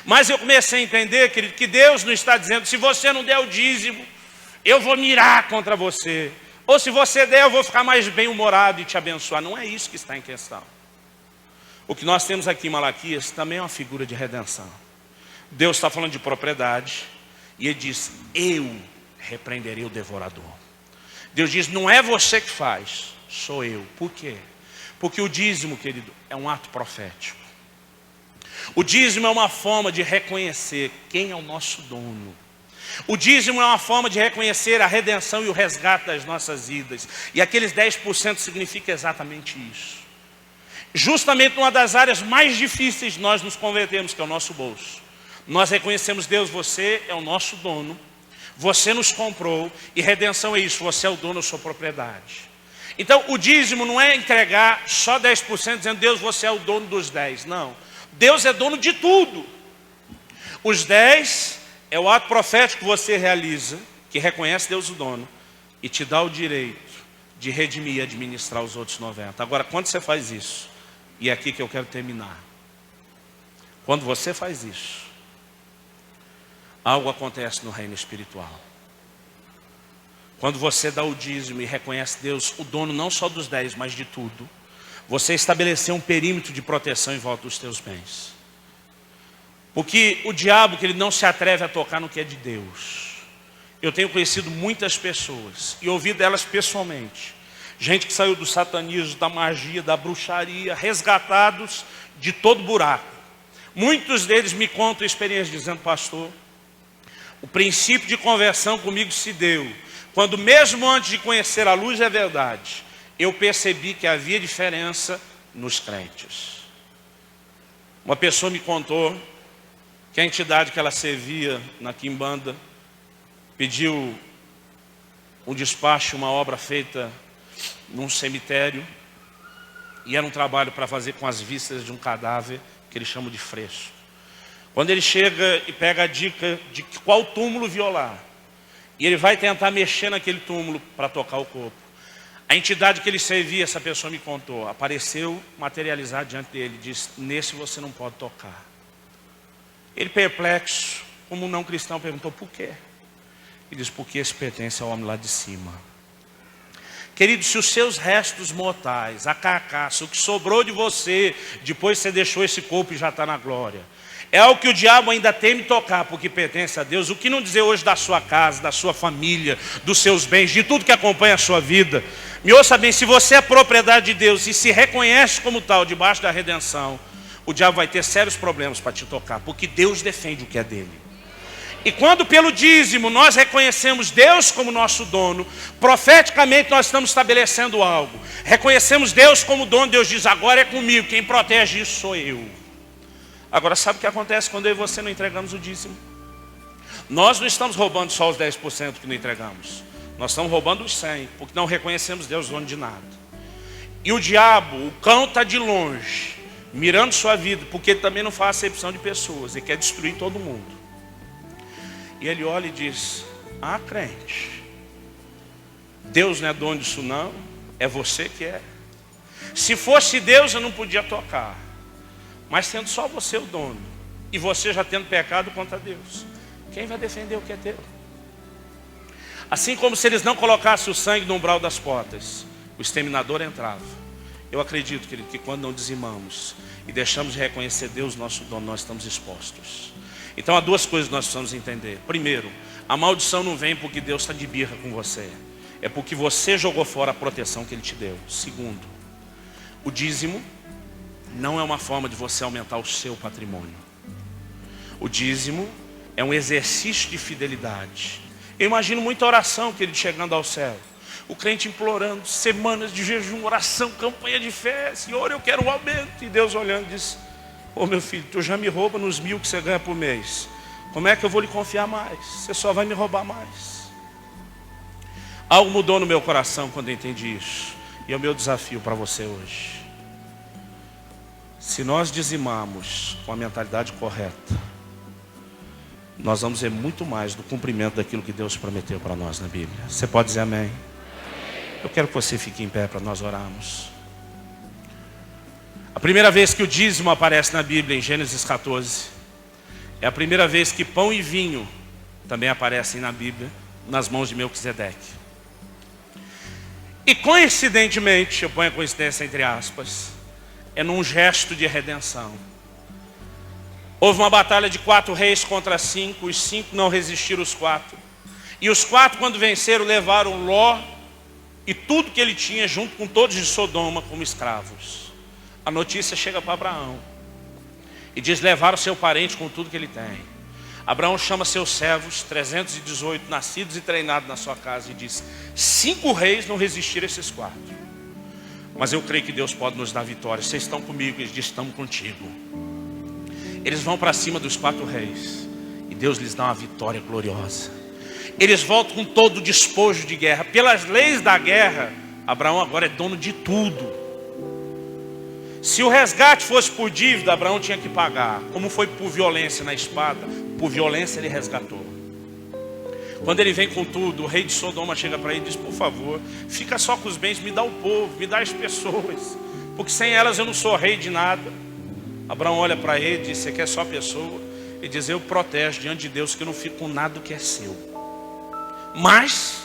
Mas eu comecei a entender, querido, que Deus não está dizendo, se você não der o dízimo, eu vou mirar contra você. Ou se você der, eu vou ficar mais bem-humorado e te abençoar. Não é isso que está em questão. O que nós temos aqui em Malaquias também é uma figura de redenção. Deus está falando de propriedade e ele diz, eu repreenderei o devorador. Deus diz, não é você que faz, sou eu. Por quê? Porque o dízimo, querido, é um ato profético. O dízimo é uma forma de reconhecer quem é o nosso dono. O dízimo é uma forma de reconhecer a redenção e o resgate das nossas vidas. E aqueles 10% significa exatamente isso. Justamente uma das áreas mais difíceis de nós nos convertermos, que é o nosso bolso. Nós reconhecemos, Deus, você é o nosso dono. Você nos comprou e redenção é isso, você é o dono da sua propriedade. Então o dízimo não é entregar só 10% dizendo, Deus, você é o dono dos 10. Não, Deus é dono de tudo. Os 10 é o ato profético que você realiza, que reconhece Deus o dono e te dá o direito de redimir e administrar os outros 90. Agora, quando você faz isso, e é aqui que eu quero terminar. Quando você faz isso, algo acontece no reino espiritual. Quando você dá o dízimo e reconhece Deus, o dono não só dos 10, mas de tudo, você estabeleceu um perímetro de proteção em volta dos teus bens. Porque o diabo, que ele não se atreve a tocar no que é de Deus. Eu tenho conhecido muitas pessoas e ouvido delas pessoalmente. Gente que saiu do satanismo, da magia, da bruxaria, resgatados de todo buraco. Muitos deles me contam experiências dizendo, pastor, o princípio de conversão comigo se deu quando mesmo antes de conhecer a luz é verdade, eu percebi que havia diferença nos crentes. Uma pessoa me contou que a entidade que ela servia na Quimbanda pediu um despacho, uma obra feita num cemitério, e era um trabalho para fazer com as vísceras de um cadáver que eles chamam de fresco. Quando ele chega e pega a dica de qual túmulo violar, e ele vai tentar mexer naquele túmulo para tocar o corpo, A entidade que ele servia, essa pessoa me contou, apareceu materializado diante dele, disse: nesse você não pode tocar. Ele, perplexo, como um não cristão, perguntou: por quê? Ele disse: porque esse pertence ao homem lá de cima. Querido, se os seus restos mortais, a carcaça, o que sobrou de você, depois você deixou esse corpo e já está na glória, é algo que o diabo ainda teme tocar, porque pertence a Deus. O que não dizer hoje da sua casa, da sua família, dos seus bens, de tudo que acompanha a sua vida? Me ouça bem, se você é propriedade de Deus e se reconhece como tal, debaixo da redenção, o diabo vai ter sérios problemas para te tocar, porque Deus defende o que é dele. E quando pelo dízimo nós reconhecemos Deus como nosso dono, profeticamente nós estamos estabelecendo algo. Reconhecemos Deus como dono, Deus diz: agora é comigo, quem protege isso sou eu. Agora, sabe o que acontece quando eu e você não entregamos o dízimo? Nós não estamos roubando só os 10% que não entregamos. Nós estamos roubando os 100%, porque não reconhecemos Deus dono de nada. E o diabo, o cão está de longe, mirando sua vida, porque ele também não faz acepção de pessoas, ele quer destruir todo mundo. E ele olha e diz: ah, crente, Deus não é dono disso não, é você que é. Se fosse Deus eu não podia tocar, mas sendo só você o dono, e você já tendo pecado contra Deus, quem vai defender o que é teu? Assim como se eles não colocassem o sangue no umbral das portas, o exterminador entrava. Eu acredito, querido, que quando não dizimamos e deixamos de reconhecer Deus nosso dono, nós estamos expostos. Então há duas coisas que nós precisamos entender. Primeiro, a maldição não vem porque Deus está de birra com você, é porque você jogou fora a proteção que Ele te deu. Segundo, o dízimo não é uma forma de você aumentar o seu patrimônio. O dízimo é um exercício de fidelidade. Eu imagino muita oração, querido, chegando ao céu. O crente implorando, semanas de jejum, oração, campanha de fé. Senhor, eu quero um aumento. E Deus olhando diz: ô meu filho, tu já me rouba nos 1.000 que você ganha por mês. Como é que eu vou lhe confiar mais? Você só vai me roubar mais. Algo mudou no meu coração quando eu entendi isso. E é o meu desafio para você hoje. Se nós dizimamos com a mentalidade correta, nós vamos ver muito mais do cumprimento daquilo que Deus prometeu para nós na Bíblia. Você pode dizer amém? Amém. Eu quero que você fique em pé para nós orarmos. A primeira vez que o dízimo aparece na Bíblia, em Gênesis 14, é a primeira vez que pão e vinho também aparecem na Bíblia, nas mãos de Melquisedeque. E coincidentemente, eu ponho a coincidência entre aspas, é num gesto de redenção. Houve uma batalha de 4 reis contra 5, os 5 não resistiram os 4. E os 4, quando venceram, levaram Ló e tudo que ele tinha, junto com todos de Sodoma, como escravos. A notícia chega para Abraão e diz: levaram seu parente com tudo que ele tem. Abraão chama seus servos, 318, nascidos e treinados na sua casa, e diz: 5 reis não resistiram a esses 4. Mas eu creio que Deus pode nos dar vitória. Vocês estão comigo? Eles dizem: estamos contigo. Eles vão para cima dos 4 reis e Deus lhes dá uma vitória gloriosa. Eles voltam com todo o despojo de guerra. Pelas leis da guerra, Abraão agora é dono de tudo. Se o resgate fosse por dívida, Abraão tinha que pagar. Como foi por violência na espada, por violência ele resgatou. Quando ele vem com tudo, o rei de Sodoma chega para ele e diz: por favor, fica só com os bens, me dá o povo, me dá as pessoas, porque sem elas eu não sou rei de nada. Abraão olha para ele e diz: você quer só pessoa? Ele diz: eu protejo diante de Deus que eu não fico com nada do que é seu. Mas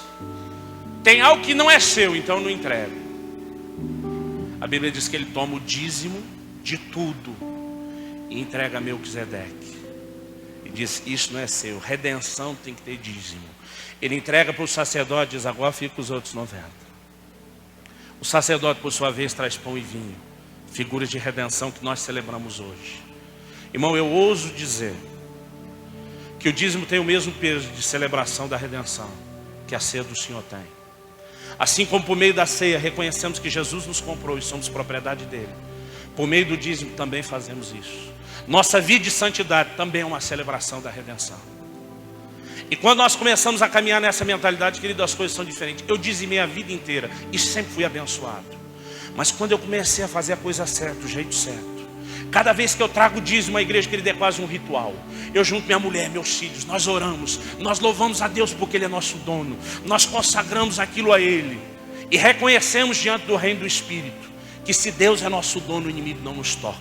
tem algo que não é seu, então eu não entrego. A Bíblia diz que ele toma o dízimo de tudo e entrega a Melquisedeque. E diz: isso não é seu, redenção tem que ter dízimo. Ele entrega para o sacerdote e diz: agora fica os outros 90. O sacerdote, por sua vez, traz pão e vinho, figuras de redenção que nós celebramos hoje. Irmão, eu ouso dizer que o dízimo tem o mesmo peso de celebração da redenção que a ceia do Senhor tem. Assim como por meio da ceia reconhecemos que Jesus nos comprou e somos propriedade dele, por meio do dízimo também fazemos isso. Nossa vida de santidade também é uma celebração da redenção. E quando nós começamos a caminhar nessa mentalidade, querido, as coisas são diferentes. Eu dizimei a vida inteira e sempre fui abençoado. Mas quando eu comecei a fazer a coisa certa, do jeito certo, cada vez que eu trago o dízimo à igreja, querido, é quase um ritual. Eu junto minha mulher, meus filhos, nós oramos, nós louvamos a Deus porque Ele é nosso dono. Nós consagramos aquilo a Ele. e reconhecemos diante do reino do Espírito que se Deus é nosso dono, o inimigo não nos toca.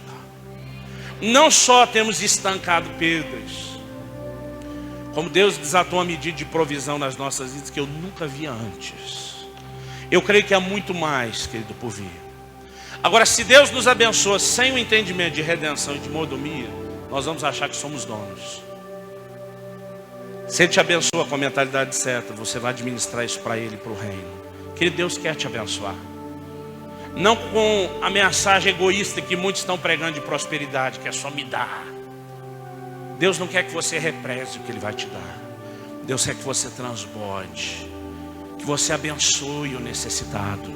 Não só temos estancado perdas, como Deus desatou uma medida de provisão nas nossas vidas que eu nunca vi antes. Eu creio que há muito mais, querido, por vir. Agora, se Deus nos abençoa sem o entendimento de redenção e de mordomia, nós vamos achar que somos donos. Se Ele te abençoa com a mentalidade certa, você vai administrar isso para Ele e para o reino. Querido, Deus quer te abençoar. Não com a mensagem egoísta que muitos estão pregando de prosperidade, que é só me dar. Deus não quer que você represe o que Ele vai te dar. Deus quer que você transborde, que você abençoe o necessitado.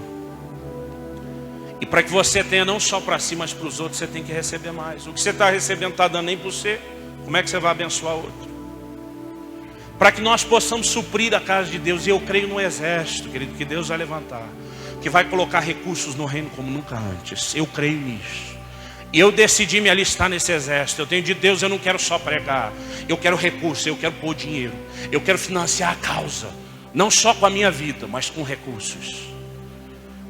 E para que você tenha não só para si, mas para os outros, você tem que receber mais. O que você está recebendo não está dando nem para você. Como é que você vai abençoar outro? Para que nós possamos suprir a casa de Deus. E eu creio no exército, querido, que Deus vai levantar, que vai colocar recursos no reino como nunca antes. Eu creio nisso. E eu decidi me alistar nesse exército. Eu tenho de Deus, eu não quero só pregar. Eu quero recursos, eu quero pôr dinheiro. Eu quero financiar a causa. Não só com a minha vida, mas com recursos.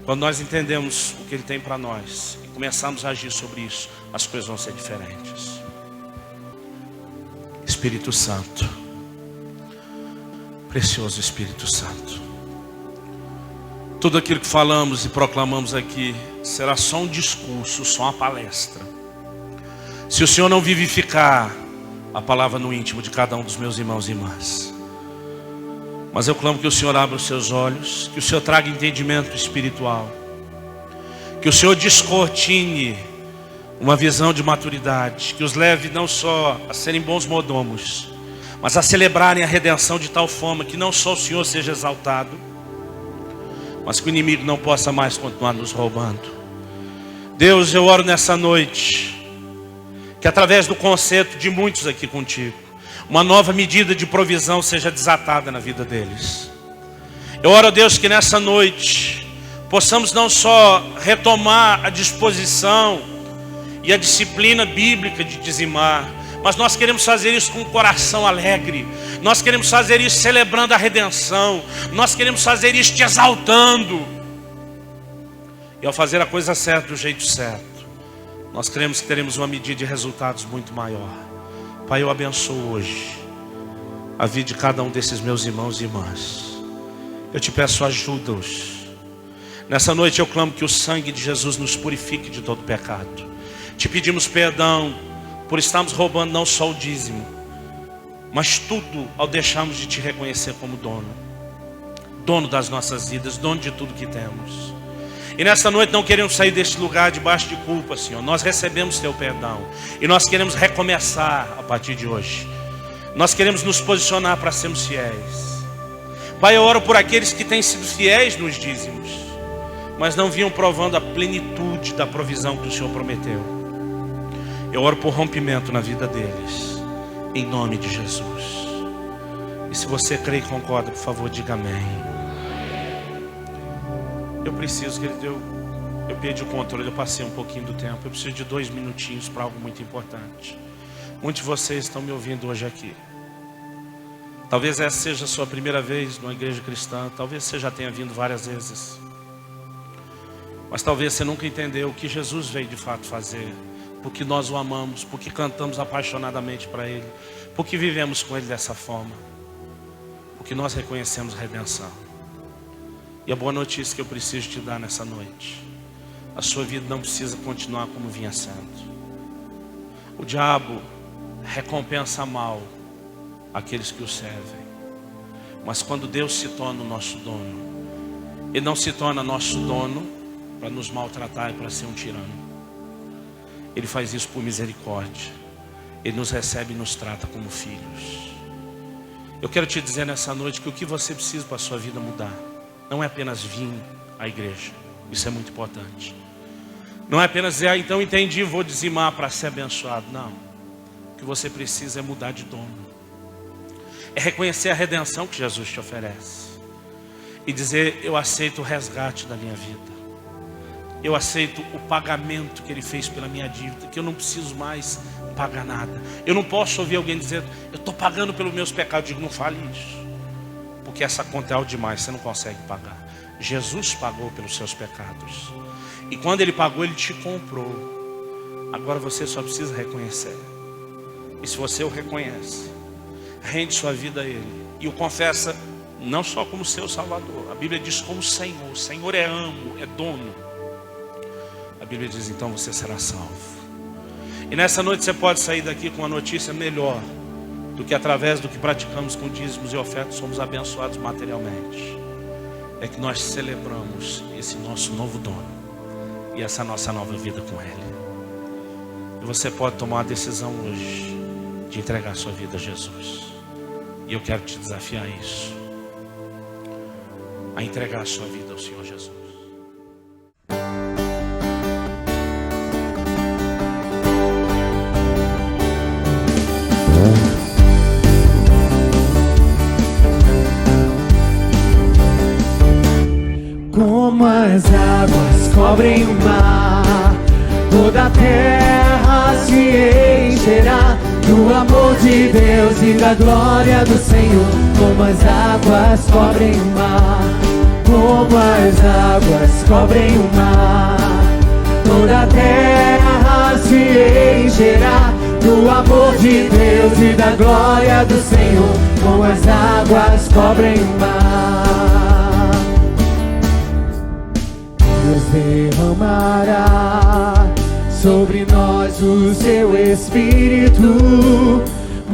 Quando nós entendemos o que Ele tem para nós e começamos a agir sobre isso, as coisas vão ser diferentes. Espírito Santo, precioso Espírito Santo, tudo aquilo que falamos e proclamamos aqui será só um discurso, só uma palestra. Se o Senhor não vivificar a palavra no íntimo de cada um dos meus irmãos e irmãs, mas eu clamo que o Senhor abra os seus olhos, que o Senhor traga entendimento espiritual, que o Senhor descortine uma visão de maturidade, que os leve não só a serem bons mordomos, mas a celebrarem a redenção de tal forma que não só o Senhor seja exaltado, mas que o inimigo não possa mais continuar nos roubando. Deus, eu oro nessa noite, que através do conceito de muitos aqui contigo, uma nova medida de provisão seja desatada na vida deles. Eu oro a Deus que nessa noite possamos não só retomar a disposição e a disciplina bíblica de dizimar, mas nós queremos fazer isso com um coração alegre. Nós queremos fazer isso celebrando a redenção. Nós queremos fazer isso te exaltando. E ao fazer a coisa certa do jeito certo, nós cremos que teremos uma medida de resultados muito maior. Pai, eu abençoo hoje a vida de cada um desses meus irmãos e irmãs. Eu te peço, ajuda-os. Nessa noite eu clamo que o sangue de Jesus nos purifique de todo pecado. Te pedimos perdão por estarmos roubando não só o dízimo, mas tudo ao deixarmos de te reconhecer como dono. Dono das nossas vidas, dono de tudo que temos. E nessa noite não queremos sair deste lugar debaixo de culpa, Senhor. Nós recebemos teu perdão e nós queremos recomeçar a partir de hoje. Nós queremos nos posicionar para sermos fiéis. Pai, eu oro por aqueles que têm sido fiéis nos dízimos, mas não vinham provando a plenitude da provisão que o Senhor prometeu. Eu oro por rompimento na vida deles, em nome de Jesus. E se você crê e concorda, por favor, diga amém. Eu preciso, querido, eu perdi o controle, eu passei um pouquinho do tempo. Eu preciso de 2 minutinhos para algo muito importante. Muitos de vocês estão me ouvindo hoje aqui. Talvez essa seja a sua primeira vez numa igreja cristã. Talvez você já tenha vindo várias vezes. Mas talvez você nunca entendeu o que Jesus veio de fato fazer. Porque nós o amamos, porque cantamos apaixonadamente para Ele, porque vivemos com Ele dessa forma, porque nós reconhecemos a redenção. E a boa notícia que eu preciso te dar nessa noite: a sua vida não precisa continuar como vinha sendo. O diabo recompensa mal aqueles que o servem, mas quando Deus se torna o nosso dono, Ele não se torna nosso dono para nos maltratar e para ser um tirano. Ele faz isso por misericórdia. Ele nos recebe e nos trata como filhos. Eu quero te dizer nessa noite que o que você precisa para a sua vida mudar não é apenas vir à igreja. Isso é muito importante. Não é apenas dizer, então entendi, vou dizimar para ser abençoado. Não. O que você precisa é mudar de dono. É reconhecer a redenção que Jesus te oferece. E dizer, eu aceito o resgate da minha vida. Eu aceito o pagamento que Ele fez pela minha dívida, que eu não preciso mais pagar nada. Eu não posso ouvir alguém dizer, eu estou pagando pelos meus pecados. Eu digo, não fale isso, porque essa conta é algo demais, você não consegue pagar. Jesus pagou pelos seus pecados. E quando Ele pagou, Ele te comprou. Agora você só precisa reconhecer. E se você o reconhece, rende sua vida a Ele e o confessa não só como seu Salvador. A Bíblia diz como Senhor. Senhor é amo, é dono. A Bíblia diz, então você será salvo. E nessa noite você pode sair daqui com uma notícia melhor do que através do que praticamos com dízimos e ofertas somos abençoados materialmente. É que nós celebramos esse nosso novo dono e essa nossa nova vida com Ele. E você pode tomar a decisão hoje de entregar sua vida a Jesus. E eu quero te desafiar a isso, a entregar a sua vida ao Senhor Jesus. Como as águas cobrem o mar, toda a terra se encherá do amor de Deus e da glória do Senhor. Como as águas cobrem o mar, como as águas cobrem o mar, toda a terra se encherá do amor de Deus e da glória do Senhor. Como as águas cobrem o mar, Deus derramará sobre nós o seu Espírito.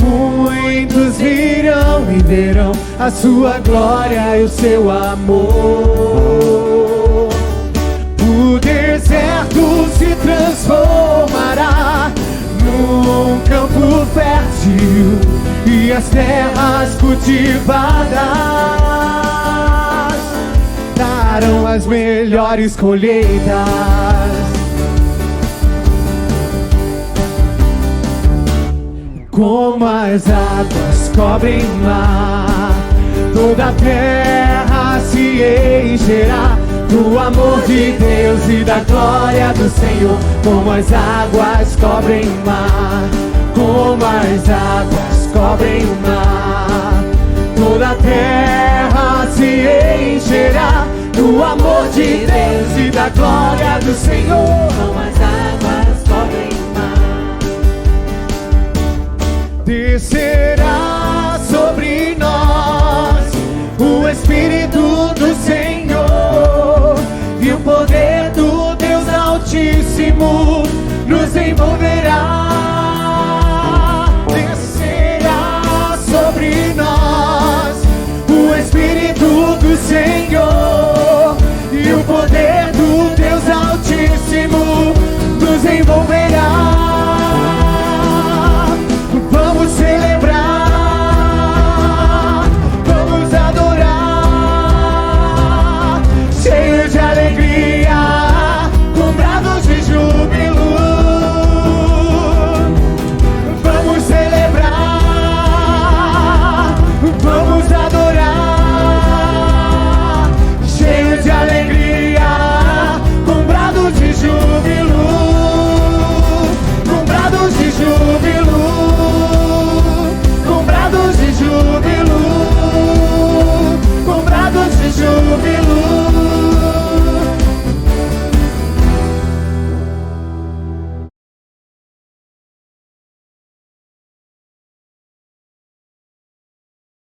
Muitos virão e verão a sua glória e o seu amor. O deserto se transformará num campo fértil e as terras cultivadas darão as melhores colheitas. Como as águas cobrem o mar, toda a terra se encherá do amor de Deus e da glória do Senhor. Como as águas cobrem o mar, como as águas cobrem o mar, toda a terra se encherá do amor de Deus e da glória do Senhor. Como as águas cobrem o mar, descerá sobre nós o Espírito do Senhor, e o poder do Deus Altíssimo nos envolverá. Descerá sobre nós o Espírito do Senhor, e o poder do Deus Altíssimo nos envolverá. Vamos celebrar, vamos adorar, cheio de alegria, com brados de júbilo. Vamos celebrar, vamos adorar, cheio de alegria, com brados de júbilo, com brados de júbilo, com brados de júbilo, com brados de júbilo.